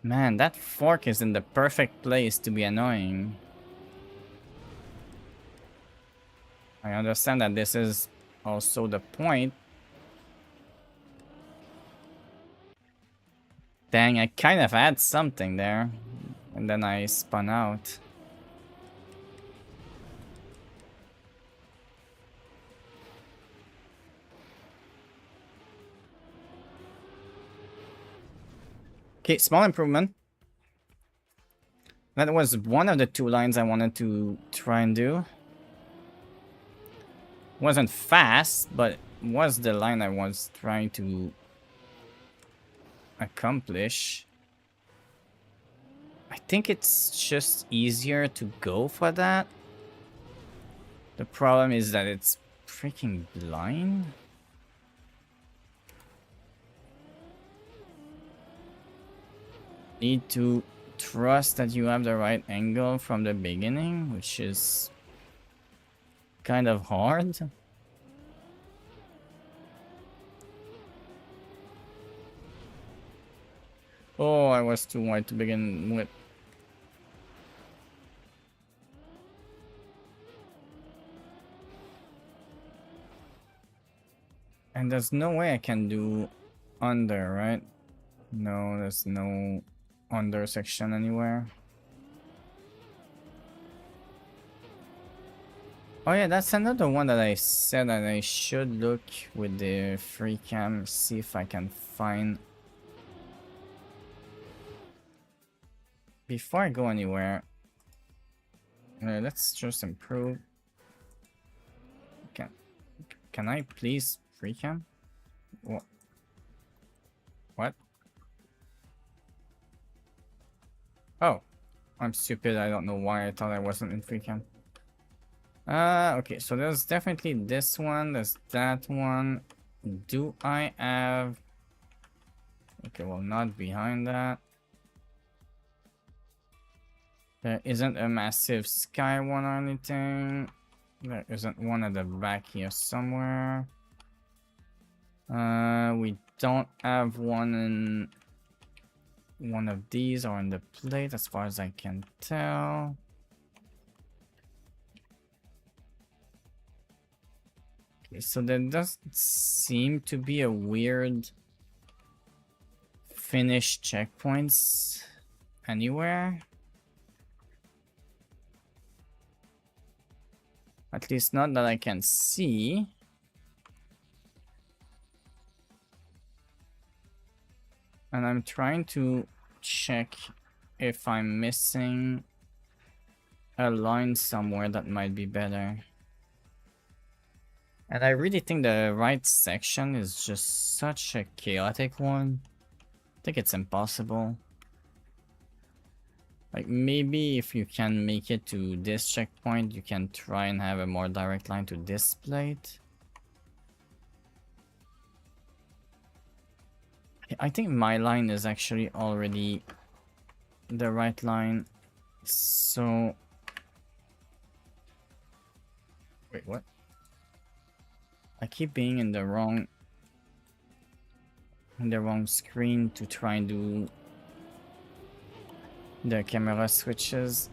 Man, that fork is in the perfect place to be annoying. I understand that this is also the point. Dang, I kind of had something there. And then I spun out. Okay, small improvement. That was one of the two lines I wanted to try and do. Wasn't fast, but was the line I was trying to accomplish. I think it's just easier to go for that. The problem is that it's freaking blind. Need to trust that you have the right angle from the beginning, which is kind of hard. Oh, I was too wide to begin with. And there's no way I can do under, right? No, there's no under section anywhere. Oh yeah, that's another one that I said that I should look with the free cam, see if I can find. Before I go anywhere, let's just improve. Can I please free cam? What? Oh, I'm stupid. I don't know why I thought I wasn't in free cam. Okay, so there's definitely this one, there's that one. Do I have... Okay, well, not behind that. There isn't a massive sky one or anything. There isn't one at the back here somewhere. We don't have one in one of these or in the plate as far as I can tell. Okay, so there does seem to be a weird finish checkpoints anywhere. At least not that I can see. And I'm trying to check if I'm missing a line somewhere that might be better. And I really think the right section is just such a chaotic one. I think it's impossible. Like, maybe if you can make it to this checkpoint, you can try and have a more direct line to this plate. I think my line is actually already the right line. So wait, what? I keep being in the wrong screen to try and do the camera switches,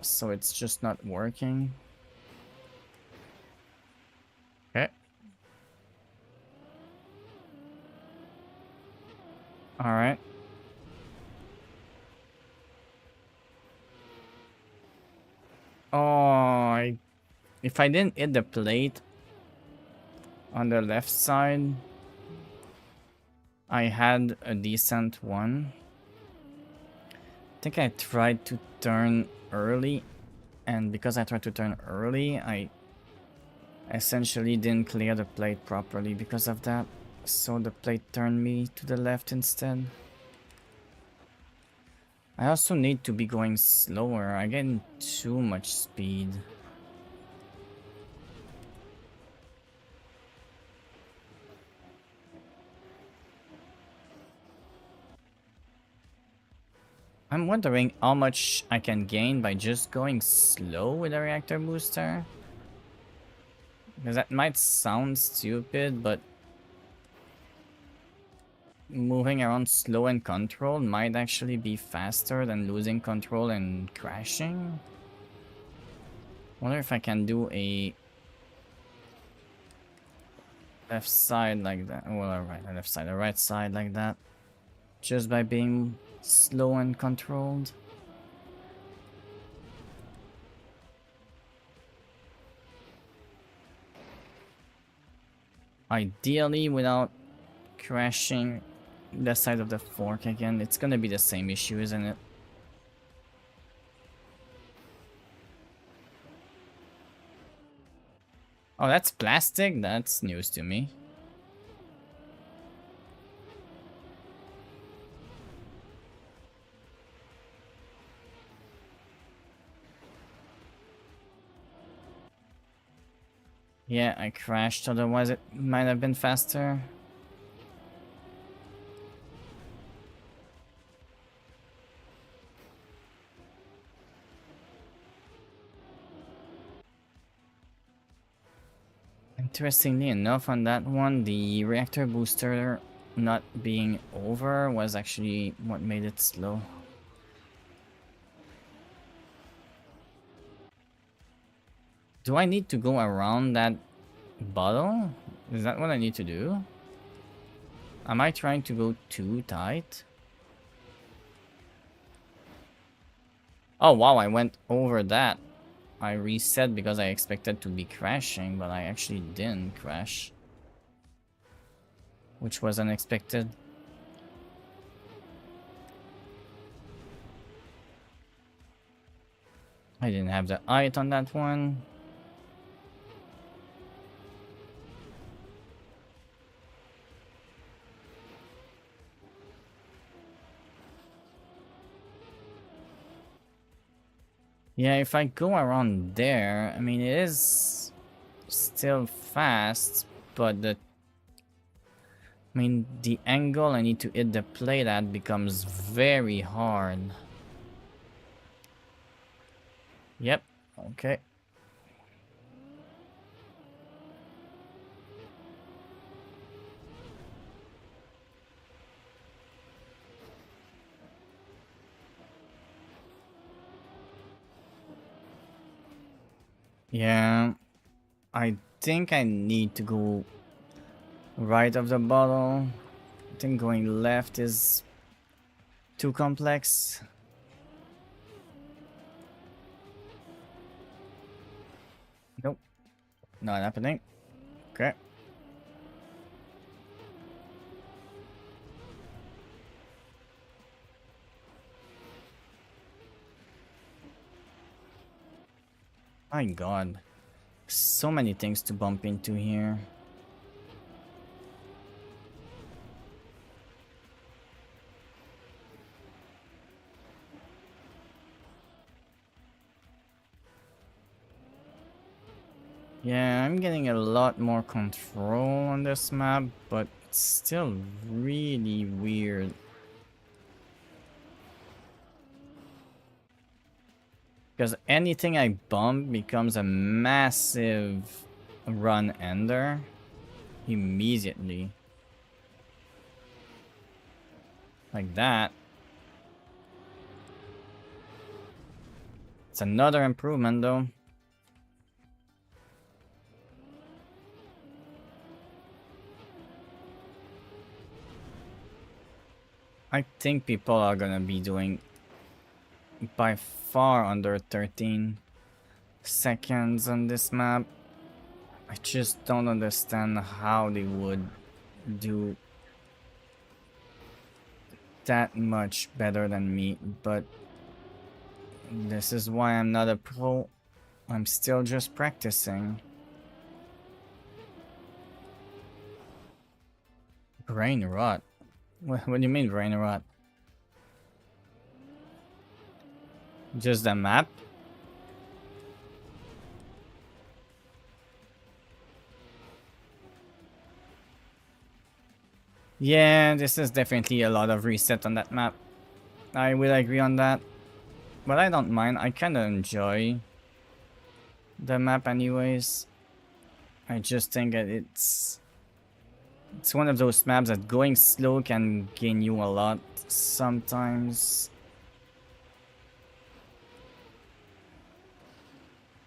so it's just not working. Okay. All right. Oh, if I didn't hit the plate on the left side, I had a decent one. I think I tried to turn early, and because I tried to turn early, I essentially didn't clear the plate properly because of that. So the plate turned me to the left instead. I also need to be going slower. I get too much speed. I'm wondering how much I can gain by just going slow with a reactor booster. Because that might sound stupid, but moving around slow and controlled might actually be faster than losing control and crashing. Wonder if I can do a left side like that. Well, right, left side, the right side like that. Just by being slow and controlled. Ideally, without crashing the side of the fork again. It's gonna be the same issue, isn't it? Oh, that's plastic? That's news to me. Yeah, I crashed, otherwise it might have been faster. Interestingly enough, on that one, the reactor booster not being over was actually what made it slow. Do I need to go around that bottle? Is that what I need to do? Am I trying to go too tight? Oh wow, I went over that. I reset because I expected to be crashing, but I actually didn't crash. Which was unexpected. I didn't have the height on that one. Yeah, if I go around there, I mean, it is still fast, but the angle I need to hit the plate at becomes very hard. Yep, okay. Yeah, I think I need to go right of the bottle. I think going left is too complex. Nope, not happening. Okay. My god. So many things to bump into here. Yeah, I'm getting a lot more control on this map, but it's still really weird. Because anything I bump becomes a massive run ender immediately. Like that. It's another improvement though. I think people are gonna be doing by far under 13 seconds on this map. I just don't understand how they would do that much better than me, but this is why I'm not a pro. I'm still just practicing. Brain rot? What do you mean brain rot? Just the map? Yeah, this is definitely a lot of reset on that map. I will agree on that. But I don't mind. I kinda enjoy the map anyways. I just think that it's one of those maps that going slow can gain you a lot sometimes.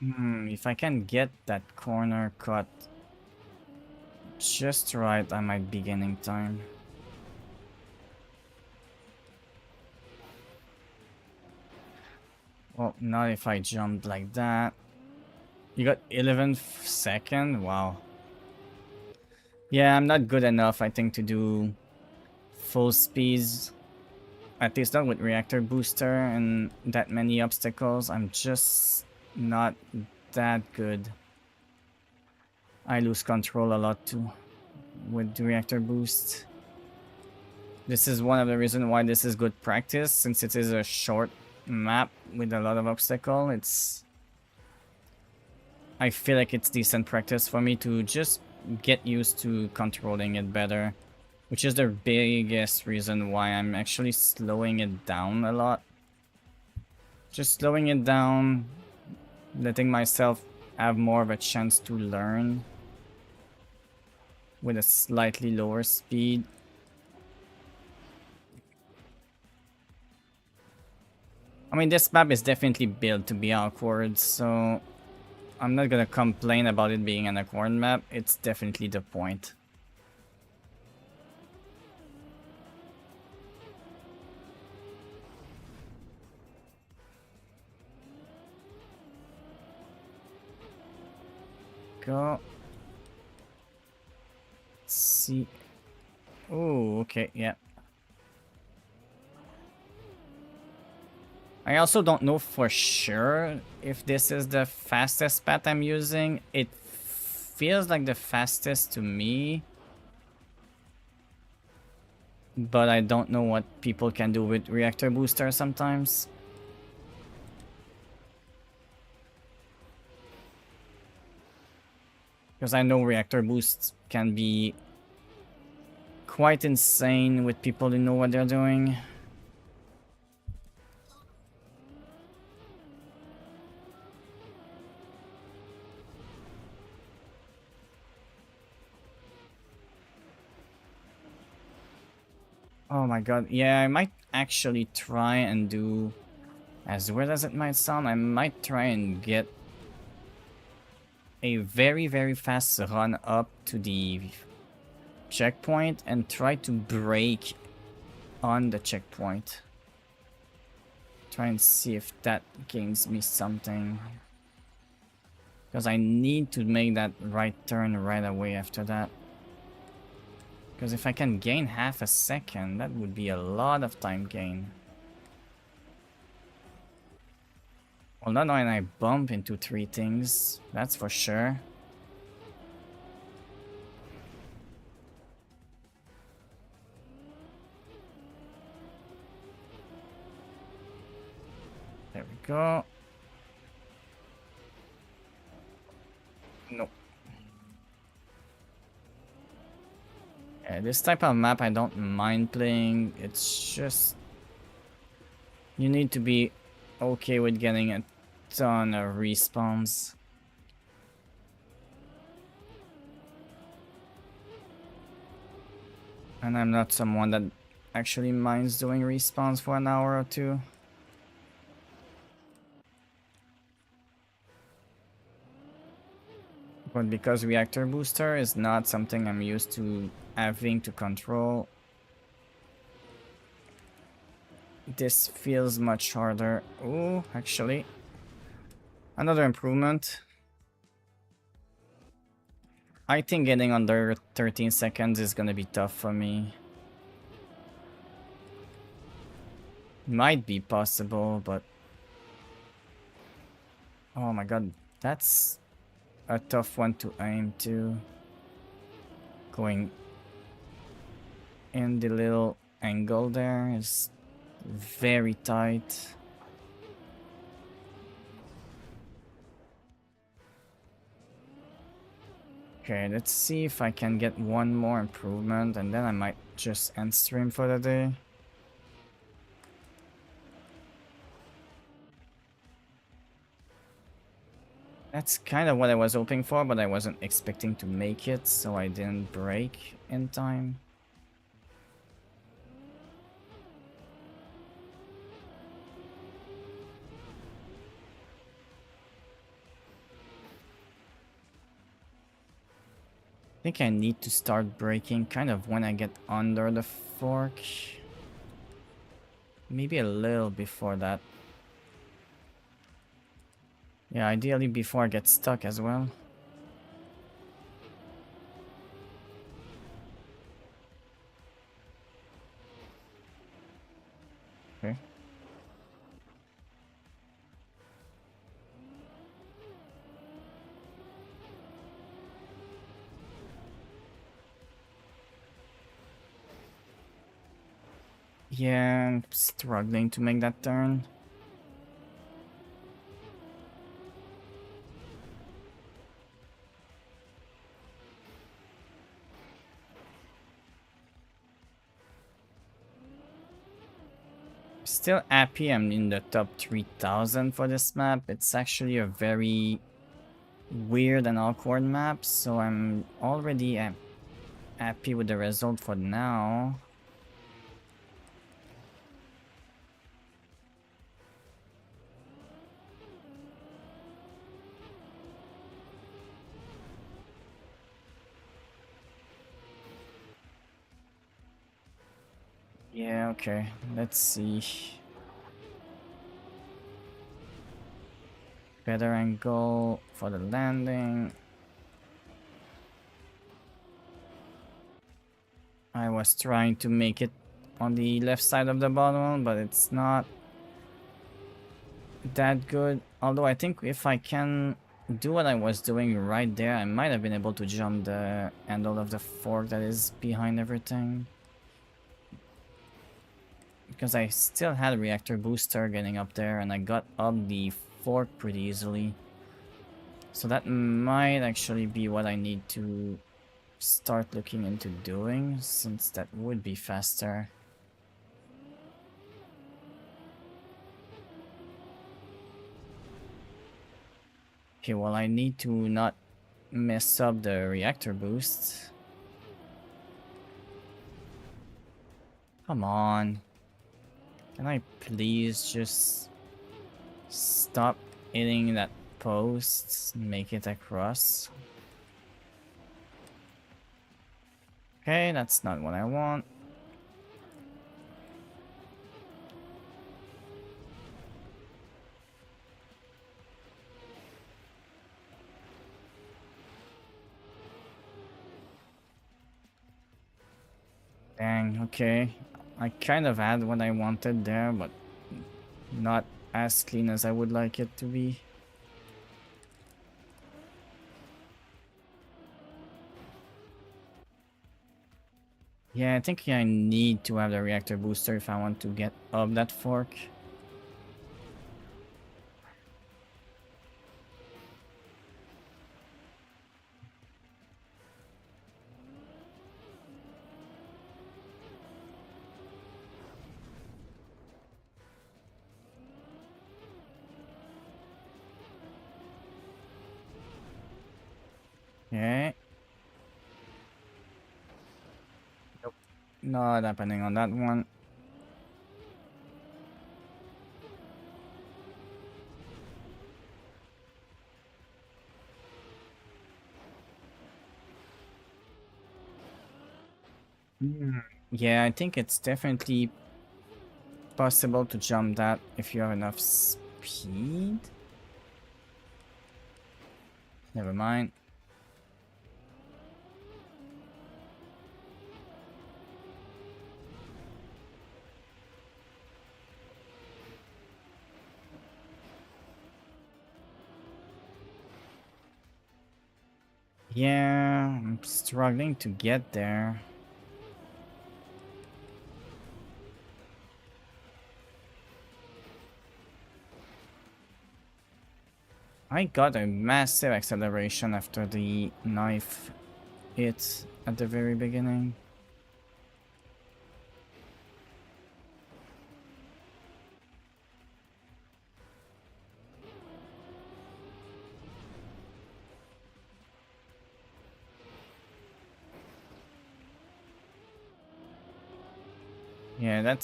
If I can get that corner cut just right, I might be gaining time. Well, not if I jump like that. You got 11 second? Wow. Yeah, I'm not good enough, I think, to do full speeds. At least not with reactor booster and that many obstacles. I'm just not that good. I lose control a lot too with the reactor boost. This is one of the reasons why this is good practice, since it is a short map with a lot of obstacle. I feel like it's decent practice for me to just get used to controlling it better, which is the biggest reason why I'm actually slowing it down a lot. Just slowing it down, letting myself have more of a chance to learn with a slightly lower speed. I mean, this map is definitely built to be awkward, so I'm not gonna complain about it being an awkward map. It's definitely the point. Go. Let's see. Oh, okay, yeah. I also don't know for sure if this is the fastest path I'm using. It feels like the fastest to me. But I don't know what people can do with reactor booster sometimes. Because I know reactor boosts can be quite insane with people who know what they're doing. Oh my god, yeah, I might actually try and do, as weird as it might sound, I might try and get a very, very fast run up to the checkpoint and try to break on the checkpoint. Try and see if that gains me something. Because I need to make that right turn right away after that. Because if I can gain half a second, that would be a lot of time gain. Well, not when I bump into 3 things, that's for sure. There we go. Nope. Yeah, this type of map I don't mind playing. It's just you need to be okay with getting a ton of respawns. And I'm not someone that actually minds doing respawns for an hour or two. But because reactor booster is not something I'm used to having to control, this feels much harder. Oh, actually, another improvement. I think getting under 13 seconds is gonna be tough for me. Might be possible, but... Oh my god, that's a tough one to aim to. Going in the little angle there is very tight. Okay, let's see if I can get one more improvement and then I might just end stream for the day. That's kind of what I was hoping for, but I wasn't expecting to make it, so I didn't break in time. I think I need to start breaking kind of when I get under the fork. Maybe a little before that. Yeah, ideally before I get stuck as well. Okay. Yeah, I'm struggling to make that turn. Still happy I'm in the top 3000 for this map. It's actually a very weird and awkward map, so I'm already happy with the result for now. Yeah, okay. Let's see. Better angle for the landing. I was trying to make it on the left side of the bottom, but it's not that good. Although I think if I can do what I was doing right there, I might have been able to jump the handle of the fork that is behind everything. Because I still had a reactor booster getting up there, and I got up the fork pretty easily. So that might actually be what I need to start looking into doing, since that would be faster. Okay, well, I need to not mess up the reactor boost. Come on. Can I please just stop hitting that post and make it across? Okay, that's not what I want. Dang, okay. I kind of had what I wanted there, but not as clean as I would like it to be. Yeah, I think I need to have the reactor booster if I want to get up that fork. Okay. Nope. Not happening on that one. Yeah, I think it's definitely possible to jump that if you have enough speed. Never mind. Yeah, I'm struggling to get there. I got a massive acceleration after the knife hit at the very beginning. Yeah, that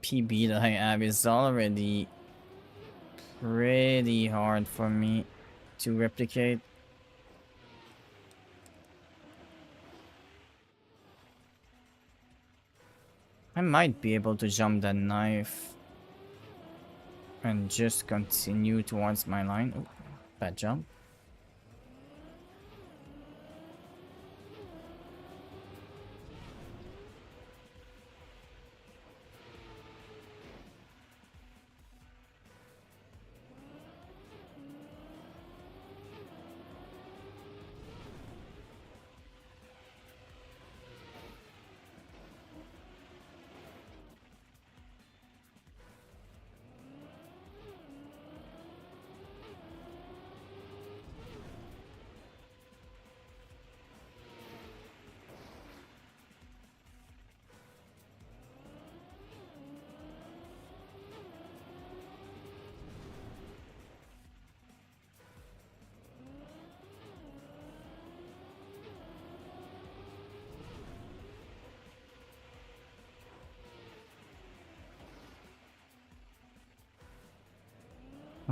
PB that I have is already pretty hard for me to replicate. I might be able to jump that knife and just continue towards my line. Oh, bad jump.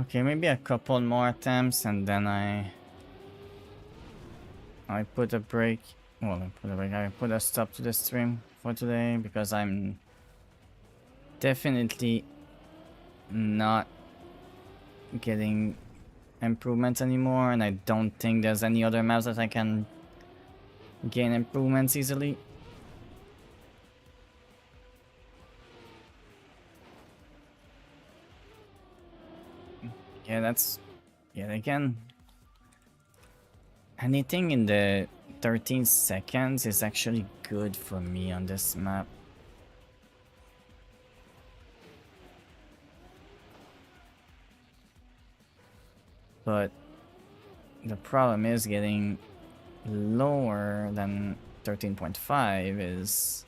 Okay, maybe a couple more attempts and then I put a break. Well, I put a stop to the stream for today because I'm definitely not getting improvements anymore, and I don't think there's any other maps that I can gain improvements easily. Yeah, that's yet again. Anything in the 13 seconds is actually good for me on this map. But the problem is getting lower than 13.5 is...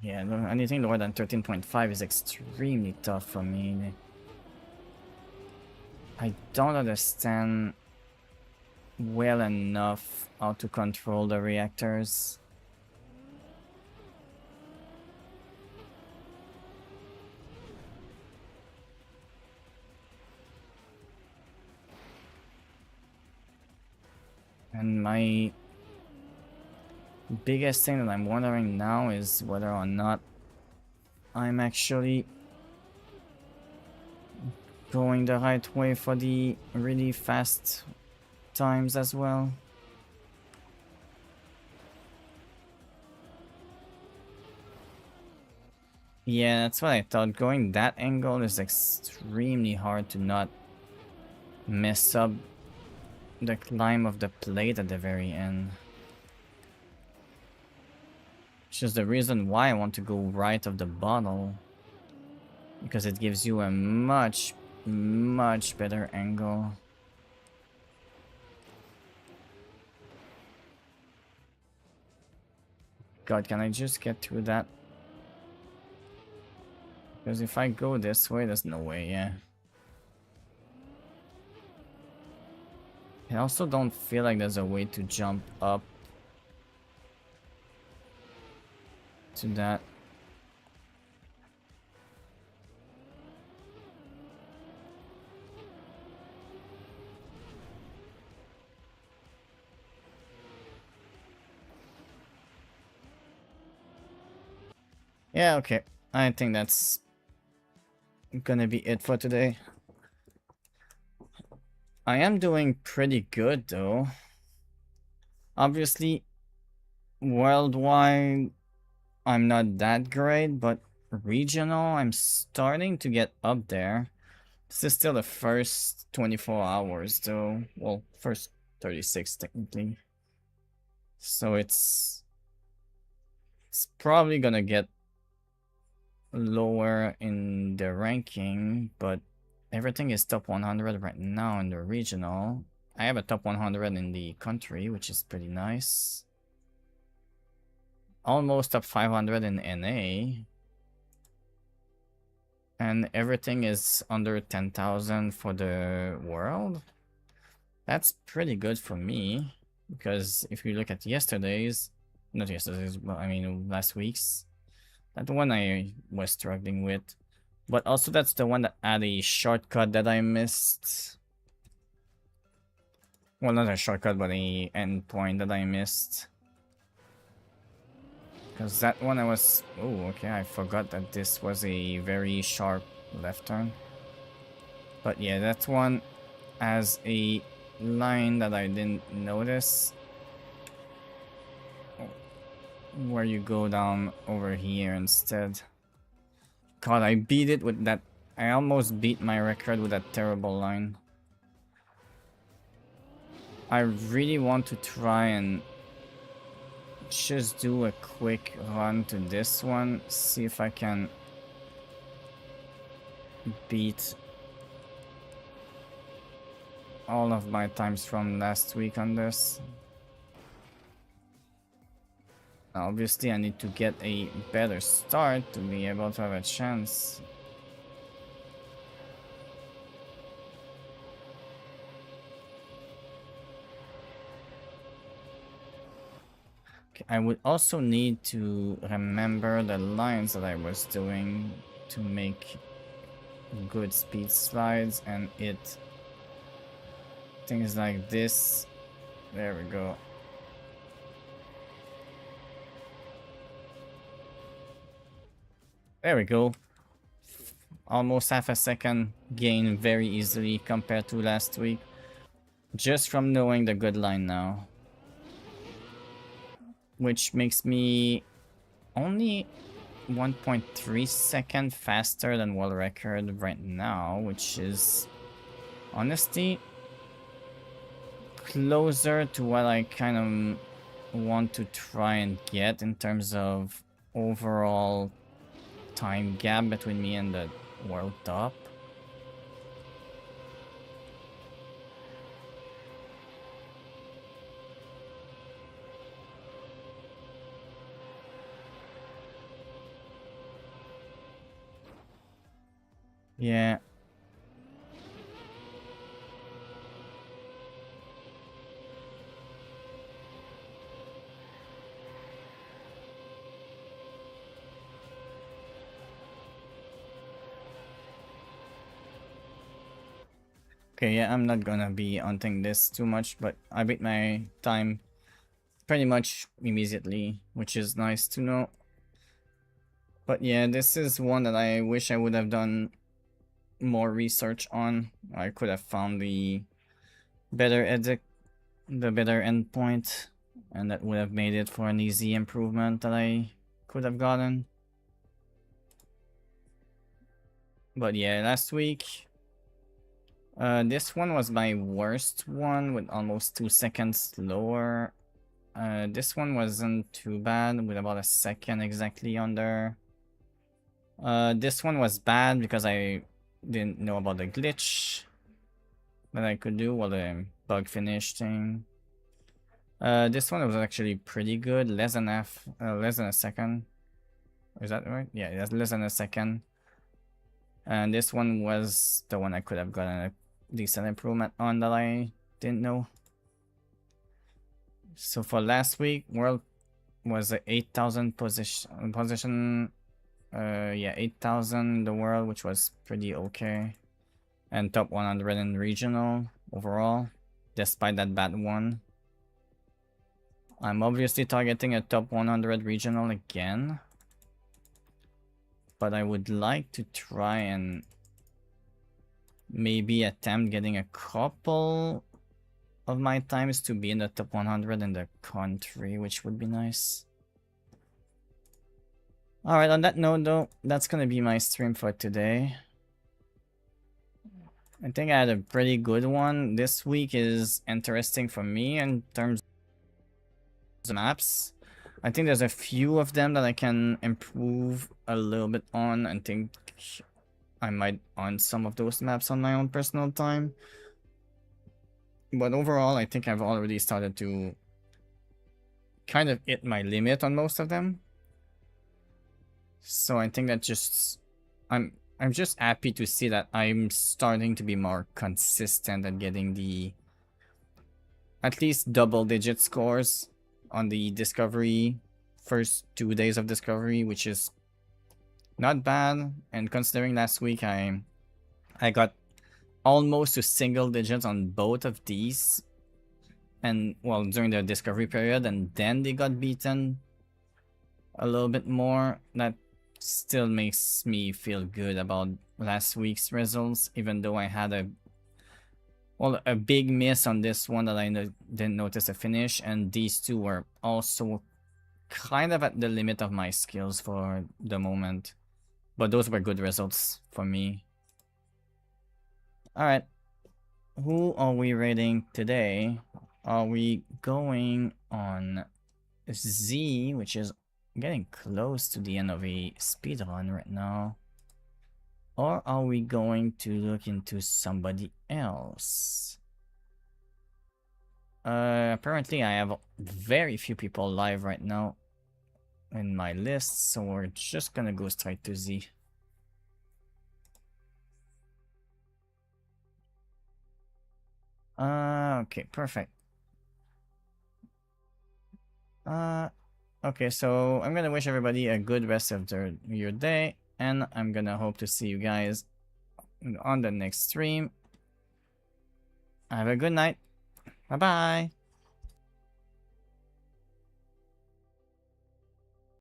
Yeah, anything lower than 13.5 is extremely tough for me. I don't understand well enough how to control the reactors. And my biggest thing that I'm wondering now is whether or not I'm actually going the right way for the really fast times as well. Yeah, that's what I thought. Going that angle is extremely hard to not mess up the climb of the plate at the very end. Which is the reason why I want to go right of the bottle. Because it gives you a much better angle. God, can I just get through that? Because if I go this way, there's no way, yeah. I also don't feel like there's a way to jump up to that. Yeah, okay. I think that's gonna be it for today. I am doing pretty good though. Obviously, worldwide, I'm not that great, but regional, I'm starting to get up there. This is still the first 24 hours though. Well, first 36 technically. So it's probably gonna get lower in the ranking, but everything is top 100 right now in the regional. I have a top 100 in the country, which is pretty nice. Almost top 500 in NA. And everything is under 10,000 for the world. That's pretty good for me, because if you look at yesterday's, not yesterday's, but I mean last week's, that one I was struggling with. But also that's the one that had a shortcut that I missed. Well, not a shortcut, but a endpoint that I missed. Because that one I was... Oh, okay, I forgot that this was a very sharp left turn. But yeah, that one has a line that I didn't notice. Where you go down over here instead. God, I beat it with that. I almost beat my record with that terrible line. I really want to try and just do a quick run to this one. See if I can beat all of my times from last week on this. Obviously, I need to get a better start to be able to have a chance. Okay, I would also need to remember the lines that I was doing to make good speed slides, and it things like this. There we go. There we go. Almost half a second gain very easily compared to last week. Just from knowing the good line now. Which makes me only 1.3 second faster than world record right now, which is honestly closer to what I kind of want to try and get in terms of overall time gap between me and the world top. Yeah. Okay, yeah, I'm not gonna be hunting this too much, but I beat my time pretty much immediately, which is nice to know. But yeah, this is one that I wish I would have done more research on. I could have found the better endpoint, and that would have made it for an easy improvement that I could have gotten. But yeah, last week, this one was my worst one with almost 2 seconds lower. This one wasn't too bad with about a second exactly under. This one was bad because I didn't know about the glitch that I could do while the bug finish thing. This one was actually pretty good, less than a second. Is that right? Yeah, that's less than a second. And this one was the one I could have gotten a decent improvement on that I didn't know. So for last week, world was a 8,000 position. Yeah, 8,000 in the world, which was pretty okay. And top 100 in regional overall, despite that bad one. I'm obviously targeting a top 100 regional again. But I would like to try and maybe attempt getting a couple of my times to be in the top 100 in the country, which would be nice. Alright, on that note though, that's gonna be my stream for today. I think I had a pretty good one. This week is interesting for me in terms of maps. I think there's a few of them that I can improve a little bit on and think I might on some of those maps on my own personal time. But overall, I think I've already started to kind of hit my limit on most of them. So I think that just I'm just happy to see that I'm starting to be more consistent at getting the at least double-digit scores on the discovery first 2 days of discovery, which is not bad. And considering last week I got almost to single digits on both of these, and well, during the discovery period, and then they got beaten a little bit more. That still makes me feel good about last week's results, even though I had a big miss on this one that I didn't notice the finish, and these two were also kind of at the limit of my skills for the moment. But those were good results for me. Alright. Who are we rating today? Are we going on Z, which is getting close to the end of a speedrun right now? Or are we going to look into somebody else? Apparently I have very few people live right now in my list, so we're just gonna go straight to Z. Okay, perfect. Okay, so I'm gonna wish everybody a good rest of your day, and I'm gonna hope to see you guys on the next stream. Have a good night. Bye-bye.